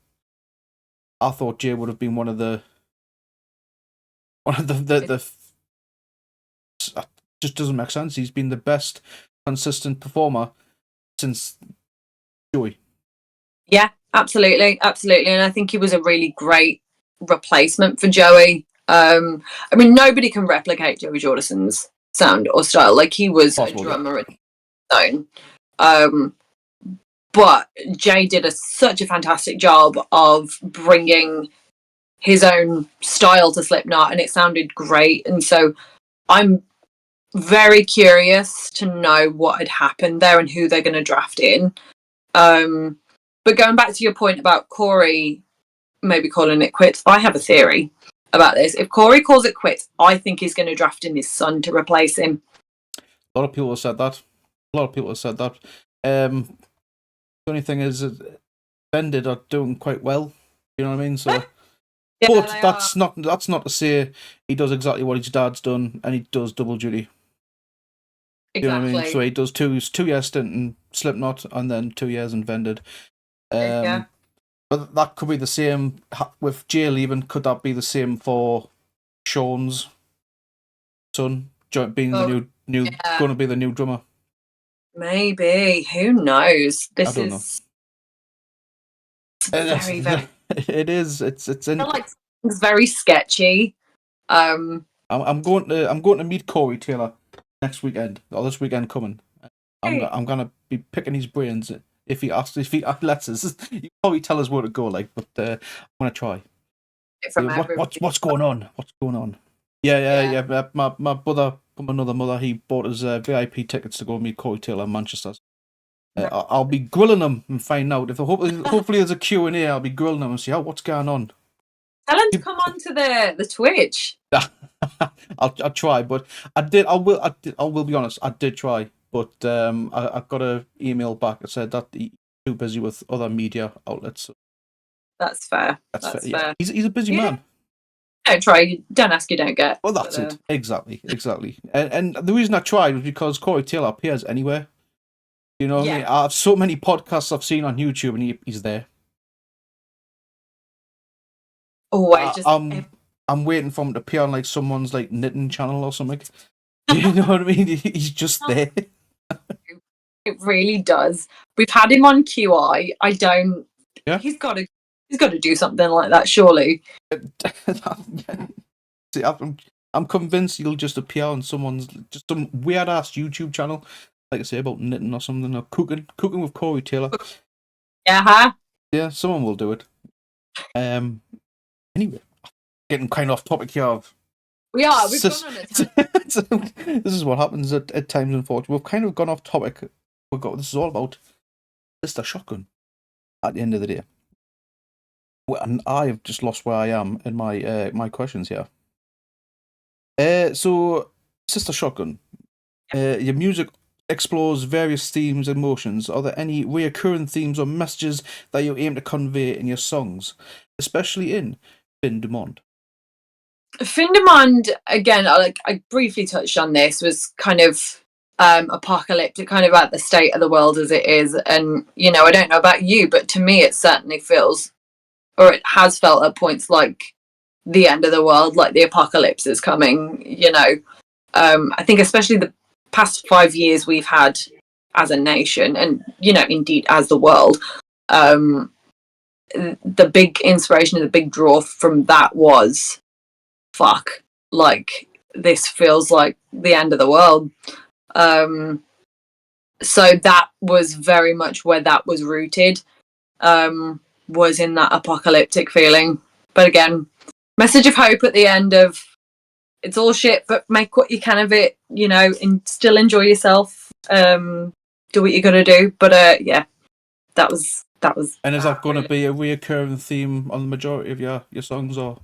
S1: I thought Jay would have been one of the just doesn't make sense. He's been the best consistent performer since Joey.
S2: Yeah, absolutely, and I think he was a really great replacement for Joey. I mean, nobody can replicate Joey Jordison's sound or style. Like, he was a drummer in his own. But Jay did such a fantastic job of bringing his own style to Slipknot, and it sounded great. And so I'm very curious to know what had happened there and who they're going to draft in. But going back to your point about Corey maybe calling it quits, I have a theory about this. If Corey calls it quits, I think he's going to draft in his son to replace him.
S1: A lot of people have said that. The only thing is, Bended are doing quite well. You know what I mean? So, yeah, but that's not to say he does exactly what his dad's done, and he does double duty.
S2: Exactly.
S1: You know what I mean? So he does two years stint in Slipknot and then 2 years in Vended.
S2: Yeah.
S1: But that could be the same with Jay leaving. Could that be the same for Sean's son being the new going to be the new drummer?
S2: Maybe. Who knows?
S1: I don't know.
S2: Very, very.
S1: It is. It's
S2: it's very sketchy.
S1: I'm going to meet Corey Taylor next weekend, or this weekend coming. I'm gonna be picking his brains if he lets us. You probably tell us where to go, but I'm gonna try. What's going on? What's going on? Yeah. My brother from another mother, he bought us VIP tickets to go meet Corey Taylor in Manchester. I'll be grilling him and find out if hopefully there's a Q&A. I'll be grilling him and see what's going on.
S2: Tell him to come on to the Twitch.
S1: I'll try, but I will be honest. I did try, but I got an email back that said that he's too busy with other media outlets.
S2: That's fair. That's fair.
S1: Yeah. He's a busy man.
S2: Don't try. Don't ask. You don't get.
S1: Well, that's it. Exactly. And the reason I tried was because Corey Taylor appears anywhere. You know what I mean? I have so many podcasts I've seen on YouTube, and he's there.
S2: Always.
S1: I'm waiting for him to appear on someone's knitting channel or something. You know what I mean? He's just there.
S2: It really does. We've had him on QI. I don't.
S1: Yeah.
S2: He's got to do something like that, surely.
S1: See, I'm convinced he'll just appear on some weird ass YouTube channel, like I say, about knitting or something, or cooking with Corey Taylor.
S2: Yeah.
S1: Yeah, someone will do it. Anyway, getting kind of off topic here.
S2: We are. We've gone on it.
S1: This is what happens at times, unfortunately. We've kind of gone off topic. This is all about Sister Shotgun at the end of the day. And I've just lost where I am in my questions here. So, Sister Shotgun, your music explores various themes and emotions. Are there any recurring themes or messages that you aim to convey in your songs, especially in Fin du Monde?
S2: Fin du Monde, again, I briefly touched on this, was kind of apocalyptic, kind of about the state of the world as it is. And, I don't know about you, but to me it certainly feels, or it has felt at points like the end of the world, like the apocalypse is coming. I think especially the past 5 years we've had as a nation, and indeed as the world, the big inspiration and the big draw from that was this feels like the end of the world. So that was very much where that was rooted, was in that apocalyptic feeling. But again, message of hope at the end of it's all shit, but make what you can of it, and still enjoy yourself. Do what you gotta do. But
S1: And is that going to be a reoccurring theme on the majority of your songs, or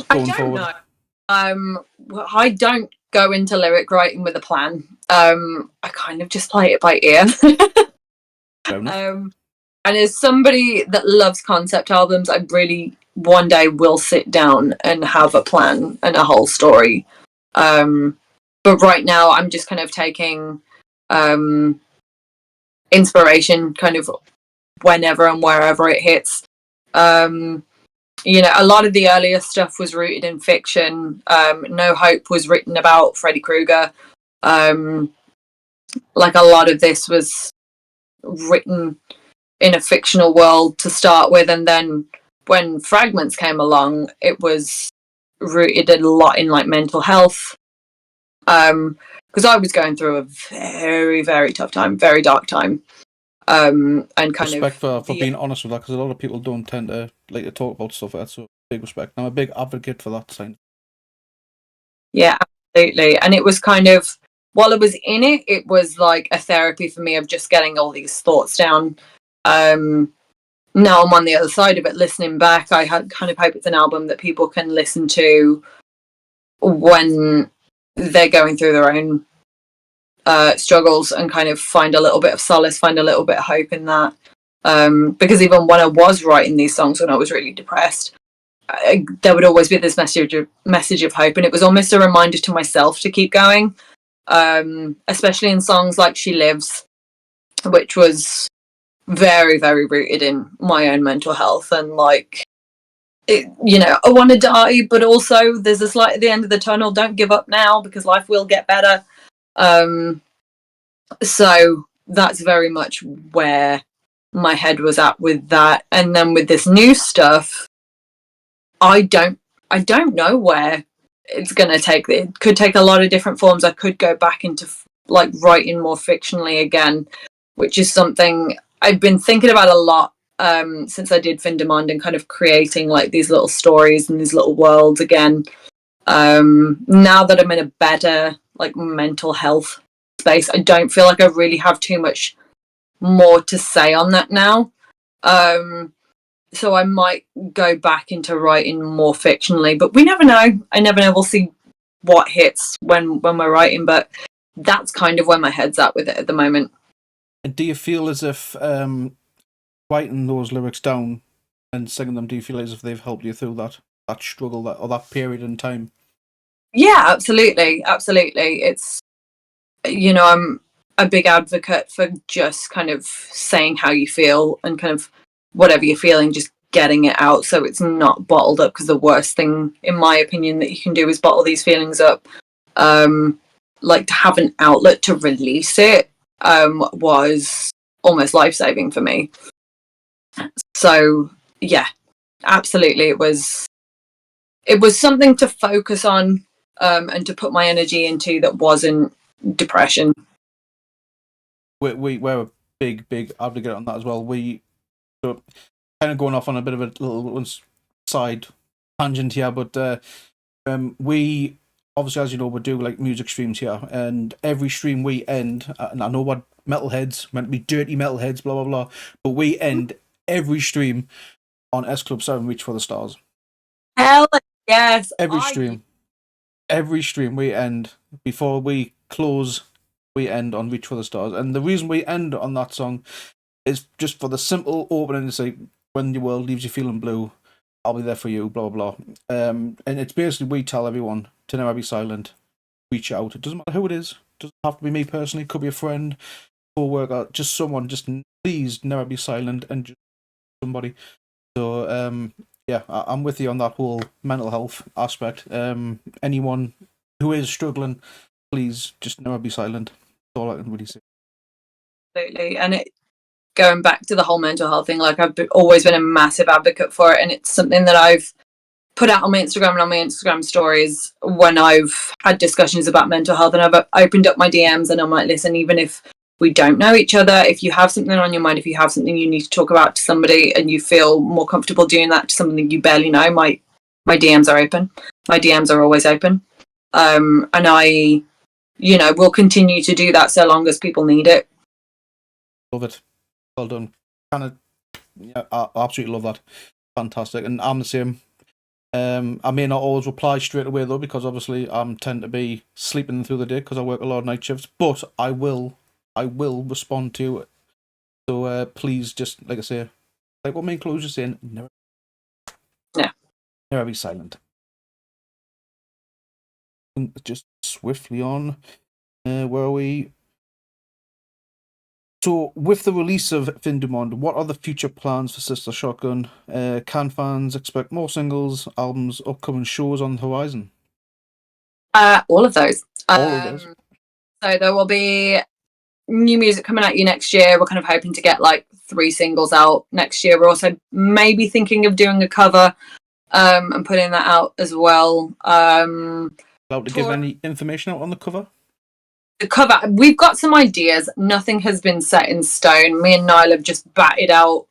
S2: I
S1: going
S2: don't
S1: forward?
S2: know. I don't go into lyric writing with a plan. I kind of just play it by ear. And as somebody that loves concept albums, I really one day will sit down and have a plan and a whole story. But right now, I'm just kind of taking inspiration kind of whenever and wherever it hits. You know, a lot of the earlier stuff was rooted in fiction. No Hope was written about Freddy Krueger. Like, a lot of this was written in a fictional world to start with, and then when Fragments came along, it was rooted a lot in like mental health. Because I was going through a very, very tough time, very dark time. And kind
S1: respect
S2: of
S1: for being honest with that, because a lot of people don't tend to like to talk about stuff like that. So big respect. I'm a big advocate for that sign.
S2: Yeah, absolutely. And it was kind of, while I was in it, it was like a therapy for me of just getting all these thoughts down. Now I'm on the other side of it, listening back. I kind of hope it's an album that people can listen to when they're going through their own struggles and kind of find a little bit of solace, find a little bit of hope in that. Because even when I was writing these songs when I was really depressed, there would always be this message of hope, and it was almost a reminder to myself to keep going. Especially in songs like She Lives, which was very, very rooted in my own mental health, and like, you know, I want to die, but also there's this light at the end of the tunnel. Don't give up now, because life will get better. So that's very much where my head was at with that. And then with this new stuff, I don't know where it's going to take. It could take a lot of different forms. I could go back into like writing more fictionally again, which is something I've been thinking about a lot since I did Fin Demand, and kind of creating like these little stories and these little worlds again. Now that I'm in a better like mental health space, I don't feel like I really have too much more to say on that now. So I might go back into writing more fictionally, but we never know. I never know. We'll see what hits when we're writing, but that's kind of where my head's at with it at the moment.
S1: And do you feel as if writing those lyrics down and singing them, do you feel as if they've helped you through that struggle, or that period in time?
S2: Yeah, absolutely. It's, you know, I'm a big advocate for just kind of saying how you feel, and kind of whatever you're feeling, just getting it out so it's not bottled up, because the worst thing, in my opinion, that you can do is bottle these feelings up. Like, to have an outlet to release it was almost life-saving for me. So yeah, absolutely, it was something to focus on and to put my energy into that wasn't depression.
S1: We're a big advocate on that as well. So kind of going off on a bit of a little side tangent here, but we obviously, as you know, we do like music streams here, and every stream we end, and I know what metalheads meant to be dirty metalheads, blah blah blah, but we end every stream on S Club 7 Reach for the Stars.
S2: Hell yes.
S1: Every stream we end, before we close, we end on Reach for the Stars. And the reason we end on that song is just for the simple opening to say, when your world leaves you feeling blue, I'll be there for you, blah blah blah. And it's basically, we tell everyone to never be silent, reach out. It doesn't matter who it is. It doesn't have to be me personally. It could be a friend, co-worker, just someone. Just please never be silent, and just somebody. So yeah, I'm with you on that whole mental health aspect. Anyone who is struggling, please just never be silent. That's all I can really say.
S2: Absolutely. And going back to the whole mental health thing, like, I've always been a massive advocate for it, and it's something that I've put out on my Instagram and on my Instagram stories when I've had discussions about mental health, and I've opened up my DMs, and I'm like, listen, even if we don't know each other, if you have something on your mind, if you have something you need to talk about to somebody, and you feel more comfortable doing that to somebody you barely know, my DMs are open. My DMs are always open. And I, you know, will continue to do that so long as people need it.
S1: Love it. Well done. kind of, yeah, I absolutely love that. Fantastic, and I'm the same. I may not always reply straight away though, because obviously I'm tend to be sleeping through the day because I work a lot of night shifts. But I will respond to it. So please, just like I say, like what me and Chloe was just saying, never be silent. And just swiftly on, where are we? So, with the release of Fin du Monde, what are the future plans for Sister Shotgun? Can fans expect more singles, albums, upcoming shows on the horizon?
S2: All of those.
S1: All of those.
S2: So there will be new music coming at you next year. We're kind of hoping to get like 3 singles out next year. We're also maybe thinking of doing a cover and putting that out as well.
S1: Allowed to give any information out on the cover?
S2: The cover, we've got some ideas. Nothing has been set in stone. Me and Niall have just batted out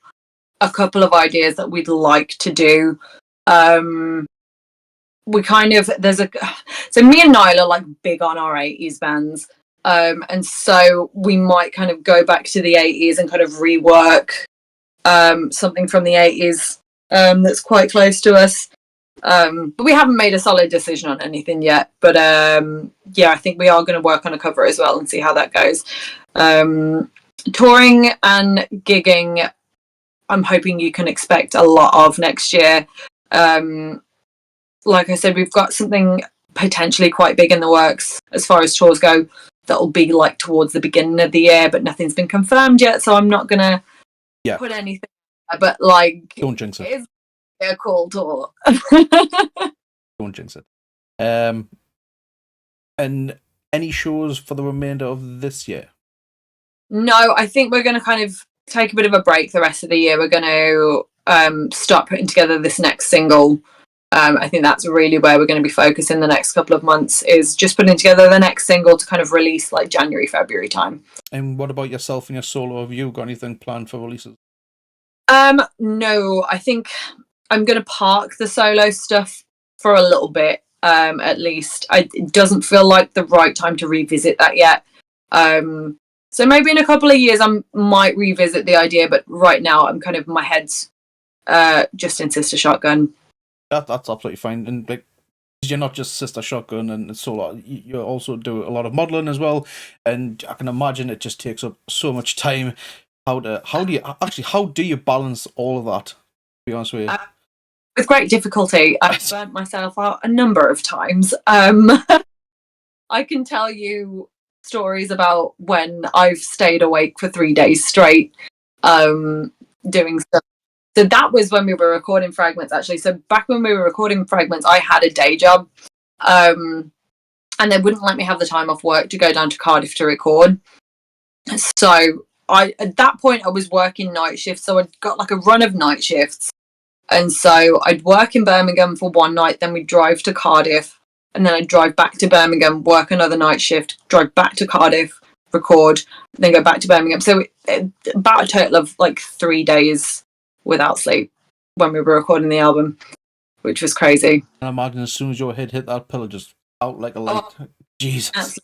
S2: a couple of ideas that we'd like to do. We kind of so me and Niall are like big on our 80s bands. And so we might kind of go back to the 80s and kind of rework something from the 80s that's quite close to us. But we haven't made a solid decision on anything yet. But yeah, I think we are going to work on a cover as well and see how that goes. Touring and gigging, I'm hoping you can expect a lot of next year. Like I said, we've got something potentially quite big in the works as far as tours go that will be like towards the beginning of the year, but nothing's been confirmed yet, so I'm not gonna put anything. But like,
S1: don't jinx it.
S2: It's a cool tour.
S1: Don't jinx it. And any shows for the remainder of this year?
S2: No, I think we're going to kind of take a bit of a break the rest of the year. We're going to start putting together this next single. I think that's really where we're going to be focusing the next couple of months, is just putting together the next single to kind of release like January, February time.
S1: And what about yourself and your solo? Have you got anything planned for releases?
S2: No, I think I'm going to park the solo stuff for a little bit, at least. It doesn't feel like the right time to revisit that yet. So maybe in a couple of years I might revisit the idea, but right now I'm kind of, my head's just in Sister Shotgun.
S1: That's absolutely fine. And like, you're not just Sister Shotgun and solo, you also do a lot of modelling as well. And I can imagine it just takes up so much time. How do you balance all of that, to be honest with you?
S2: With great difficulty. I've burnt myself out a number of times. I can tell you stories about when I've stayed awake for 3 days straight doing stuff. So that was when we were recording Fragments, actually. So back when we were recording Fragments, I had a day job, and they wouldn't let me have the time off work to go down to Cardiff to record. So at that point I was working night shifts, so I'd got like a run of night shifts, and so I'd work in Birmingham for one night, then we'd drive to Cardiff, and then I'd drive back to Birmingham, work another night shift, drive back to Cardiff, record, then go back to Birmingham. So about a total of like 3 days without sleep when we were recording the album, which was crazy.
S1: I imagine as soon as your head hit that pillow, just out like a light. Oh, Jesus.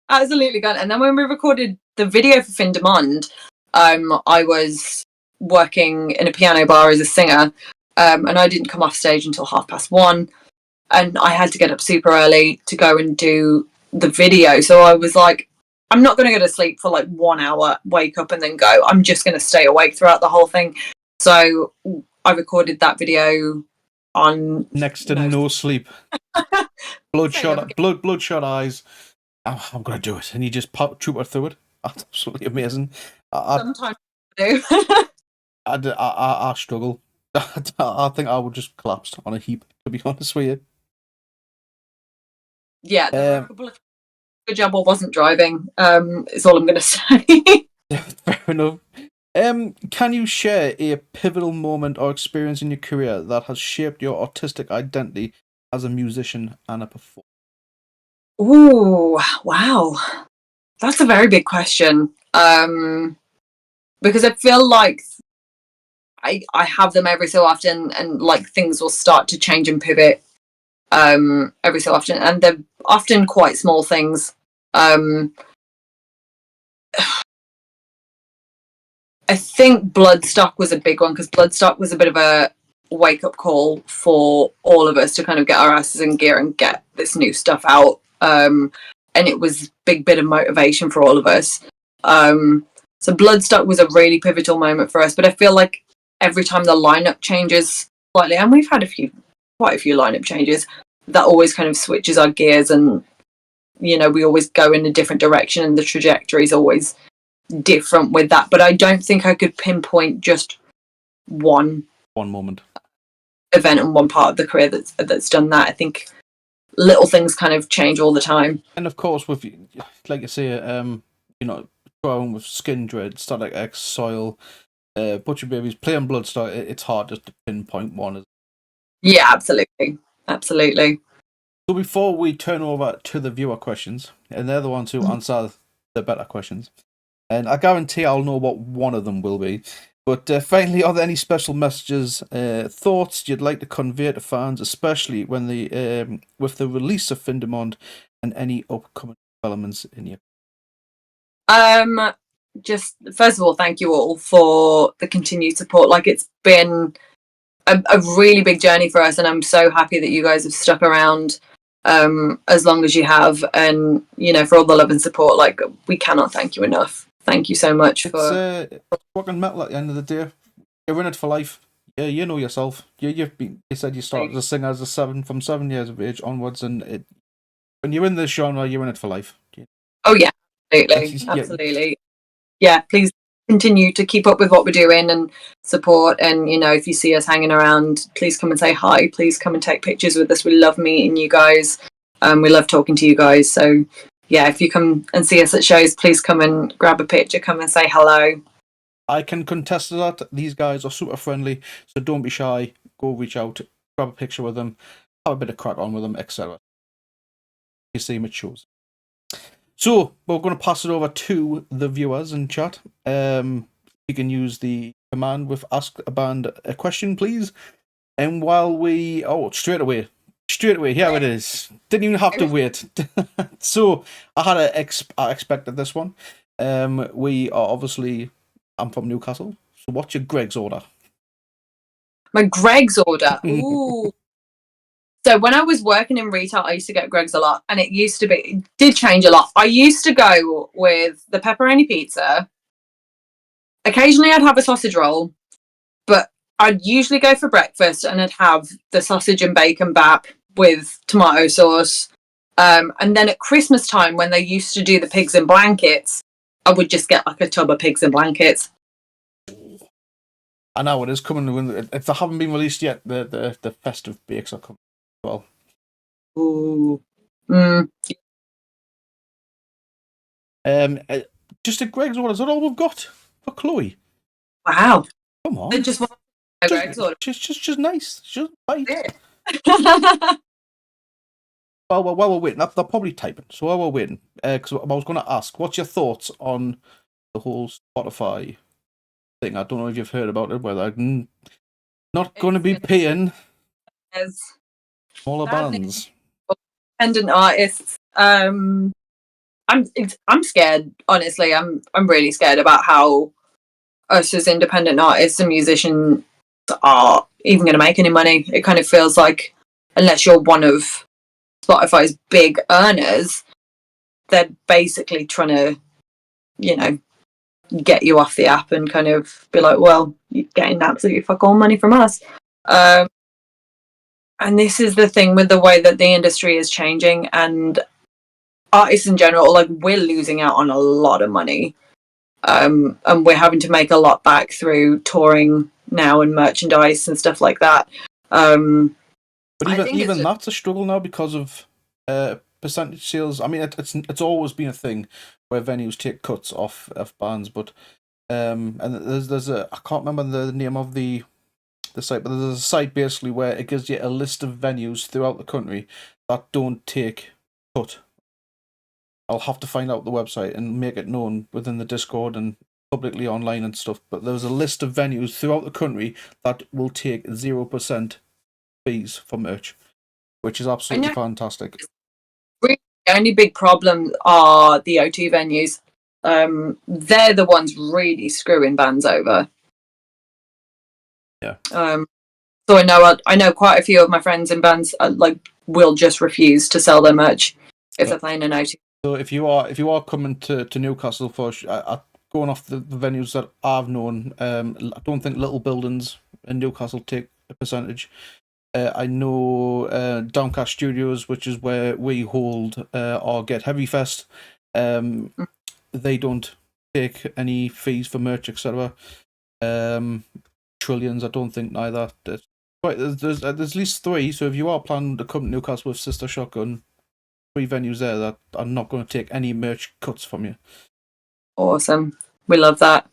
S2: Absolutely gone. And then when we recorded the video for Fin du Monde, I was working in a piano bar as a singer, and I didn't come off stage until 1:30, and I had to get up super early to go and do the video. So I was like, I'm not going to go to sleep for like 1 hour, wake up and then go. I'm just going to stay awake throughout the whole thing. So I recorded that video on
S1: next to no sleep. bloodshot eyes. Oh, I'm going to do it. And you just trooper through it. That's absolutely amazing.
S2: Sometimes I do.
S1: I struggle. I think I would just collapse on a heap, to be honest with you.
S2: Yeah, there were a couple of good job I wasn't driving, is all I'm going to say.
S1: Fair enough. Can you share a pivotal moment or experience in your career that has shaped your artistic identity as a musician and a performer?
S2: Ooh, wow. That's a very big question. Because I feel like I have them every so often, and like things will start to change and pivot every so often, and they're often quite small things. I think Bloodstock was a big one, because Bloodstock was a bit of a wake-up call for all of us to kind of get our asses in gear and get this new stuff out. And it was a big bit of motivation for all of us. So Bloodstock was a really pivotal moment for us, but I feel like every time the lineup changes slightly, and we've had quite a few lineup changes, that always kind of switches our gears, and you know, we always go in a different direction, and the trajectory is always different with that. But I don't think I could pinpoint just one
S1: moment,
S2: event and one part of the career that's done that. I think little things kind of change all the time.
S1: And of course, with, like you say, you know, growing with Skindred, Static X, Soil, Butcher Babies, playing Bloodstock, it's hard just to pinpoint one.
S2: Yeah, absolutely.
S1: So before we turn over to the viewer questions, and they're the ones who answer the better questions, and I guarantee I'll know what one of them will be. But finally, are there any special messages, thoughts you'd like to convey to fans, especially when with the release of Findemond and any upcoming developments in your?
S2: Just first of all, thank you all for the continued support. Like, it's been a really big journey for us, and I'm so happy that you guys have stuck around as long as you have, and you know, for all the love and support. Like, we cannot thank you enough. Thank you so much for
S1: fucking metal at the end of the day. You're in it for life. Yeah, you know yourself. You said you started as a singer from 7 years of age onwards, and when you're in this genre, you're in it for life.
S2: Oh yeah, absolutely. Yeah, please continue to keep up with what we're doing and support. And you know, if you see us hanging around, please come and say hi. Please come and take pictures with us. We love meeting you guys. We love talking to you guys. So yeah, if you come and see us at shows, please come and grab a picture. Come and say hello.
S1: I can contest to that. These guys are super friendly, so don't be shy. Go reach out, grab a picture with them, have a bit of crack on with them, etc. You see them at shows. So we're going to pass it over to the viewers in chat. You can use the command with Ask a Band a Question, please. And while we... Oh, straight away, here it is. Didn't even have to wait. So I expected this one. We are obviously... I'm from Newcastle. So what's your Greg's order?
S2: My Greg's order? Ooh. So when I was working in retail, I used to get Greg's a lot, and it did change a lot. I used to go with the pepperoni pizza. Occasionally I'd have a sausage roll, but I'd usually go for breakfast and I'd have the sausage and bacon bap with tomato sauce. And then at Christmas time, when they used to do the pigs in blankets, I would just get like a tub of pigs in blankets.
S1: I know it is coming. If they haven't been released yet, the festive bakes are coming as well.
S2: Ooh.
S1: Just a Greg's order. Is that all we've got for Chloe?
S2: Wow.
S1: Come on.
S2: Just Greg's order.
S1: Just nice. Just nice. While we're waiting, they're probably typing. So while we're waiting, because I was going to ask, what's your thoughts on the whole Spotify thing? I don't know if you've heard about it, whether I'm not going to be paying smaller bands,
S2: independent artists. I'm scared. Honestly, I'm really scared about how us as independent artists and musicians are even going to make any money. It kind of feels like, unless you're one of Spotify's big earners, they're basically trying to, you know, get you off the app and kind of be like, well, you're getting absolutely fuck all money from us. And this is the thing with the way that the industry is changing, and artists in general, like, we're losing out on a lot of money. And we're having to make a lot back through touring now and merchandise and stuff like that.
S1: But even that's a struggle now because of percentage sales. I mean, it's always been a thing where venues take cuts off of bands, but and there's I can't remember the name of the site, but there's a site basically where it gives you a list of venues throughout the country that don't take cut. I'll have to find out the website and make it known within the Discord and publicly online and stuff. But there's a list of venues throughout the country that will take 0% fees for merch, which is absolutely fantastic.
S2: Really, the only big problem are the O2 venues. they're the ones really screwing bands over.
S1: Yeah.
S2: So I know quite a few of my friends in bands will just refuse to sell their merch if they're playing a note.
S1: So if you are coming to Newcastle for going off the venues that I've known, I don't think little buildings in Newcastle take a percentage. I know Downcast Studios, which is where we hold our Get Heavy Fest. They don't take any fees for merch, etc. Trillions, I don't think neither. There's at least 3. So if you are planning to come to Newcastle with Sister Shotgun, 3 venues there that are not going to take any merch cuts from you.
S2: Awesome, we love that.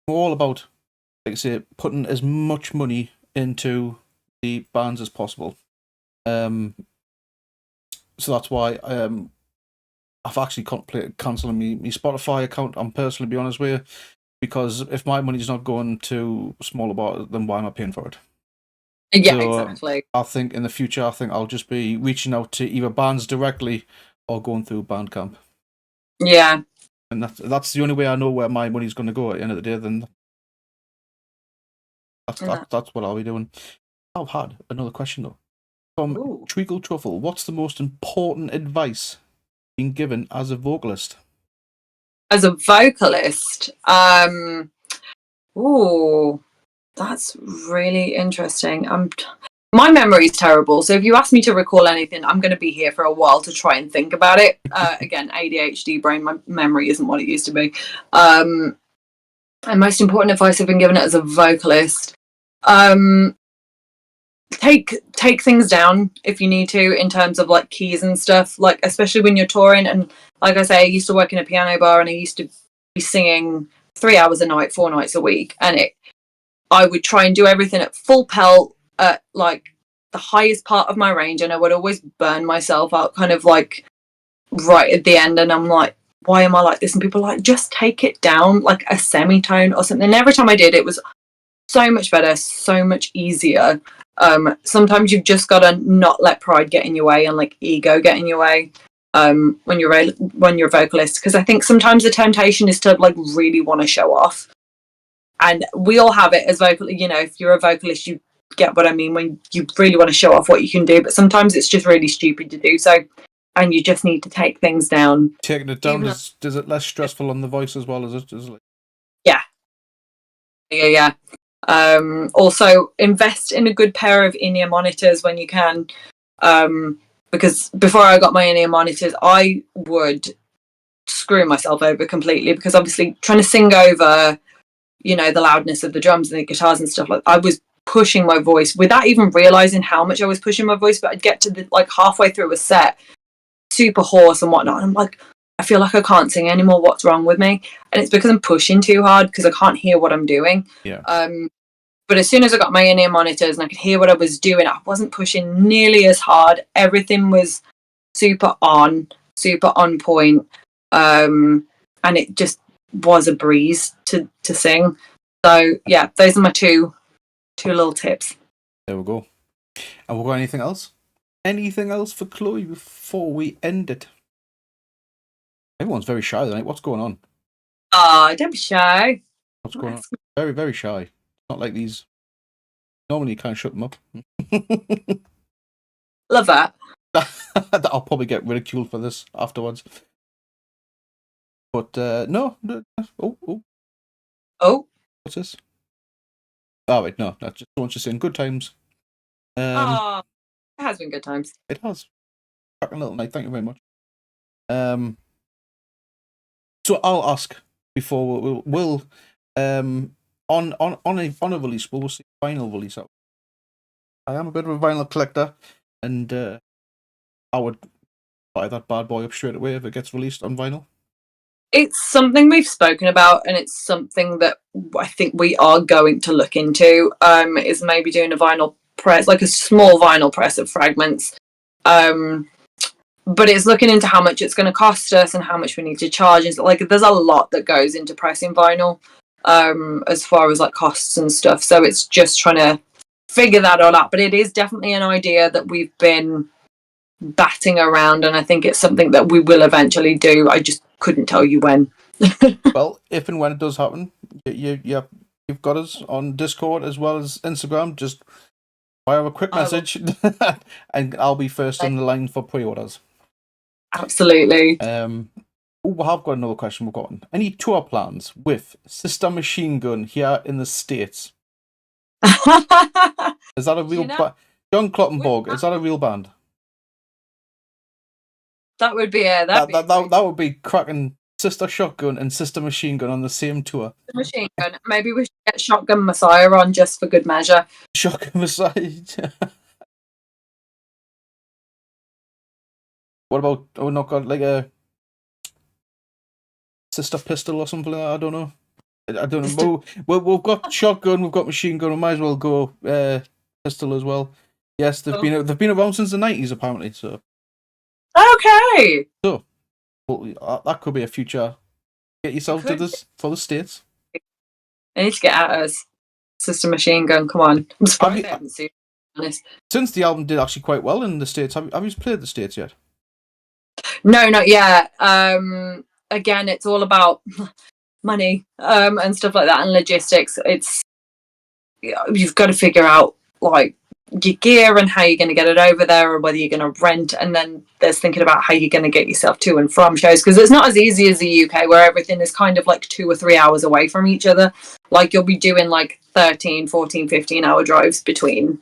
S1: We're all about, like I say, putting as much money into the bands as possible. So that's why I've actually contemplated cancelling my Spotify account. I'm personally, be honest with you, because if my money's not going to smaller bars, then why am I paying for it?
S2: Yeah, so, exactly.
S1: I think in the future, I'll just be reaching out to either bands directly or going through Bandcamp.
S2: Yeah.
S1: And that's the only way I know where my money's going to go at the end of the day. Then that's what I'll be doing. I've had another question though from Treacle Truffle. What's the most important advice being given as a vocalist?
S2: As a vocalist, that's really interesting. My memory is terrible, so if you ask me to recall anything, I'm going to be here for a while to try and think about it. Again, ADHD brain, my memory isn't what it used to be. And most important advice I've been given as a vocalist: take things down if you need to, in terms of like keys and stuff. Like especially when you're touring, and like I say, I used to work in a piano bar, and I used to be singing 3 hours a night, 4 nights a week, and I would try and do everything at full pelt at like the highest part of my range, and I would always burn myself out kind of like right at the end, and I'm like, why am I like this? And people are like, just take it down like a semitone or something. And every time I did, it was so much better, so much easier. Sometimes you've just got to not let pride get in your way and like ego get in your way when you're a vocalist, because I think sometimes the temptation is to like really want to show off. And we all have it as vocalists. You know, if you're a vocalist, you get what I mean when you really want to show off what you can do. But sometimes it's just really stupid to do so, and you just need to take things down.
S1: Taking it down, is it less stressful on the voice as well? Is it?
S2: Yeah. Also, invest in a good pair of in-ear monitors when you can. Because before I got my in-ear monitors, I would screw myself over completely, because obviously trying to sing over, you know, the loudness of the drums and the guitars and stuff, like I was pushing my voice without even realizing how much I was pushing my voice. But I'd get to the like halfway through a set, super hoarse and whatnot, and I'm like, I feel like I can't sing anymore. What's wrong with me? And it's because I'm pushing too hard, because I can't hear what I'm doing.
S1: Yeah.
S2: But as soon as I got my in-ear monitors and I could hear what I was doing, I wasn't pushing nearly as hard. Everything was super on point, and it just was a breeze to sing. So yeah, those are my two little tips.
S1: There we go. And we've got anything else? Anything else for Chloe before we end it? Everyone's very shy tonight. What's going on?
S2: Don't be shy.
S1: What's going on? Very, very shy. Not like these. Normally you can't shut them up.
S2: Love that.
S1: I'll probably get ridiculed for this afterwards. But no. Oh. What's this? Oh wait, no. That's just someone's just saying good times.
S2: It has been good times.
S1: It has. Cracking little night. Thank you very much. So I'll ask before we'll on a release, we'll see vinyl release out. I am a bit of a vinyl collector, and I would buy that bad boy up straight away if it gets released on vinyl.
S2: It's something we've spoken about, and it's something that I think we are going to look into. Is maybe doing a vinyl press, like a small vinyl press of Fragments. But it's looking into how much it's going to cost us and how much we need to charge. And like, there's a lot that goes into pressing vinyl, as far as like costs and stuff. So it's just trying to figure that all out. But it is definitely an idea that we've been batting around, and I think it's something that we will eventually do. I just couldn't tell you when.
S1: Well, if and when it does happen, you've got us on Discord as well as Instagram. Just fire a quick message, and I'll be first in the line for pre-orders.
S2: Absolutely.
S1: We have got another question we've gotten. Any tour plans with Sister Machine Gun here in the States? Is that a real John Kloppenborg, is that a real band?
S2: That would be
S1: that would be cracking Sister Shotgun and Sister Machine Gun on the same tour.
S2: Machine Gun. Maybe we should get Shotgun Messiah on just for good measure.
S1: Shotgun Messiah. What about not got like a Sister Pistol or something like that? I don't know. I don't know. We've got Shotgun, we've got Machine Gun. We might as well go Pistol as well. Yes, they've been around since the 90s apparently. So
S2: okay.
S1: So that could be a future. Get yourself to this for the States.
S2: I need to get at us, Sister Machine Gun. Come on. I'm surprised I haven't seen it, honest.
S1: Since the album did actually quite well in the States, have you played the States yet? No,
S2: not yet. Again, it's all about money and stuff like that and logistics. You've got to figure out like your gear and how you're going to get it over there, or whether you're going to rent, and then there's thinking about how you're going to get yourself to and from shows, because it's not as easy as the UK where everything is kind of like 2 or 3 hours away from each other. Like you'll be doing like 13, 14, 15 hour drives between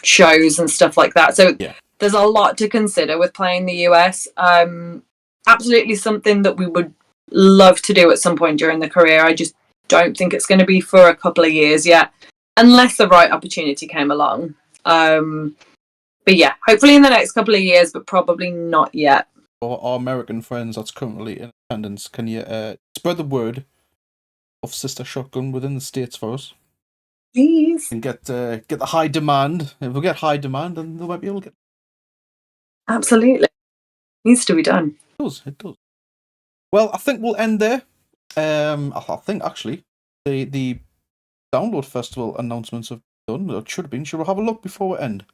S2: shows and stuff like that. So there's a lot to consider with playing the US. Absolutely something that we would love to do at some point during the career. I just don't think it's going to be for a couple of years yet, unless the right opportunity came along. But yeah, hopefully in the next couple of years, but probably not yet.
S1: For our American friends that's currently in attendance, can you spread the word of Sister Shotgun within the States for us?
S2: Please.
S1: And get the high demand. If we get high demand, then they might be able to get.
S2: Absolutely. Needs to be done.
S1: It does. Well, I think we'll end there. I think actually the Download Festival announcements have done. It should have been. Should we have a look before we end?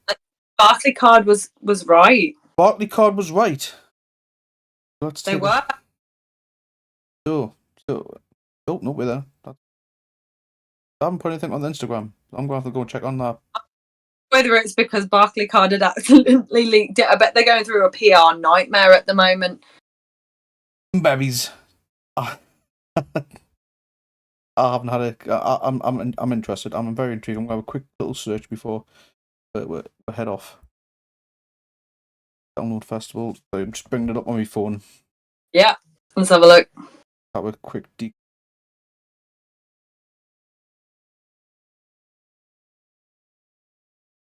S2: Barclay Card was right.
S1: Barclay Card was right.
S2: They were.
S1: So, oh no, we're there. I haven't put anything on the Instagram. I'm going to have to go and check on that.
S2: Whether it's because Barclay Card had accidentally leaked it, I bet they're going through a PR nightmare at the moment.
S1: Babies. I haven't had I'm interested. I'm very intrigued. I'm going to have a quick little search before we head off. Download Festival. So I'm just bringing it up on my phone.
S2: Yeah, let's have a look.
S1: Have a quick deep.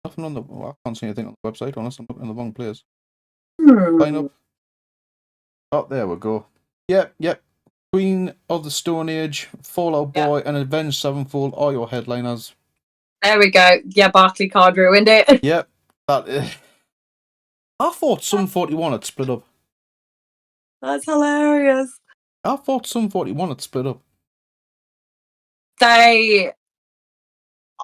S1: Nothing on the. I can't see anything on the website unless I'm looking in the wrong place. Sign up. Oh, there we go. Yep. Queen of the Stone Age, Fall Out Boy, and Avenged Sevenfold are your headliners.
S2: There we go. Yeah, Barclay Card ruined it.
S1: Yep. I thought Sum 41 had split up.
S2: That's hilarious.
S1: I thought Sum 41 had split up.
S2: They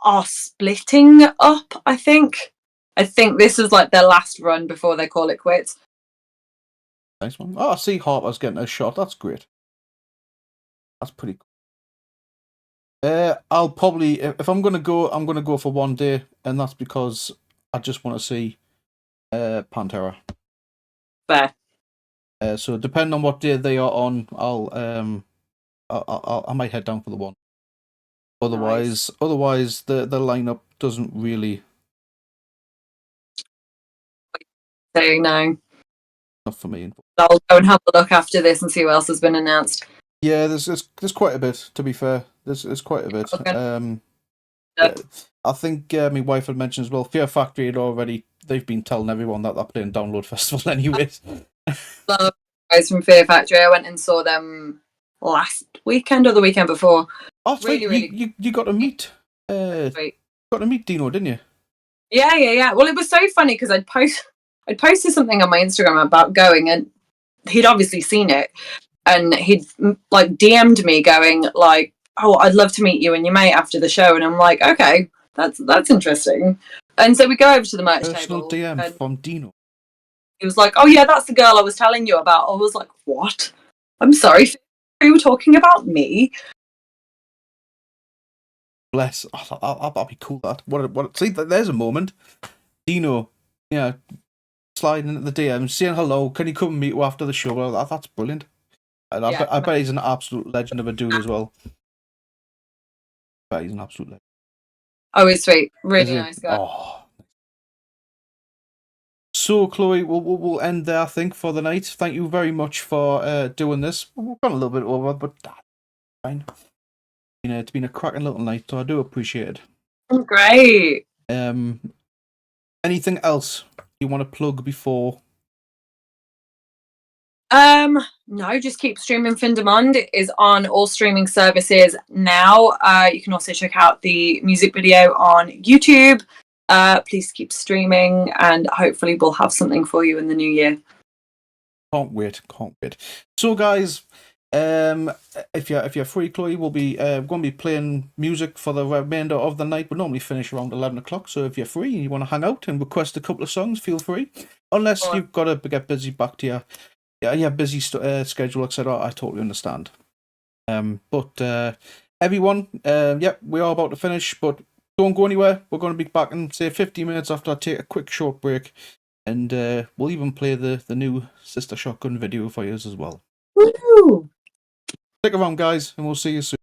S2: are splitting up, I think. I think this is like their last run before they call it quits.
S1: Nice one. Oh, I see Harper's getting a shot. That's great. That's pretty cool. I'll probably, if I'm going to go for one day, and that's because I just want to see Pantera.
S2: Fair.
S1: So depending on what day they are on, I might head down for the one. Otherwise the lineup doesn't really.
S2: So no.
S1: Not for me.
S2: I'll go and have a look after this and see what else has been announced.
S1: Yeah, there's quite a bit. To be fair, there's quite a bit. Okay. I think my wife had mentioned as well. Fear Factory had already. They've been telling everyone that they're playing Download Festival anyways.
S2: Love guys from Fear Factory. I went and saw them last weekend or the weekend before.
S1: Oh, really. You got to meet. Got to meet Dino, didn't you?
S2: Yeah. Well, it was so funny because I'd posted something on my Instagram about going, and he'd obviously seen it, and he'd like DM'd me going like, "Oh, I'd love to meet you and your mate after the show," and I'm like, "Okay, that's interesting." And so we go over to the merch
S1: Personal
S2: table.
S1: DM from Dino.
S2: He was like, "Oh yeah, that's the girl I was telling you about." I was like, "What?" I'm sorry, you were talking about me.
S1: Bless. Oh, that'd be cool. That. What? See, there's a moment. Dino, yeah, sliding into the DM, saying hello. Can you come and meet you after the show? Well, that's brilliant. And
S2: Yeah.
S1: I bet he's an absolute legend of a dude as well. I bet he's an absolute legend.
S2: Oh, he's sweet.
S1: Is
S2: Really
S1: he?
S2: nice guy.
S1: Oh. So, Chloe, we'll end there, I think, for the night. Thank you very much for doing this. We've gone a little bit over, but that's fine. You know, it's been a cracking little night, so I do appreciate it.
S2: Great.
S1: Anything else you want to plug before?
S2: No, just keep streaming. Fin Demand is on all streaming services now. You can also check out the music video on YouTube. Please keep streaming, and hopefully we'll have something for you in the new year.
S1: Can't wait. So, guys, if you're free, Chloe, we'll be going to be playing music for the remainder of the night. We normally finish around 11 o'clock, so if you're free and you want to hang out and request a couple of songs, feel free. Unless you've got to get busy back to your busy schedule, etc. I totally understand. But everyone, we are about to finish, but don't go anywhere. We're going to be back in, say, 15 minutes after I take a quick short break. And we'll even play the new Sister Shotgun video for you as well.
S2: Woo!
S1: Stick around, guys, and we'll see you soon.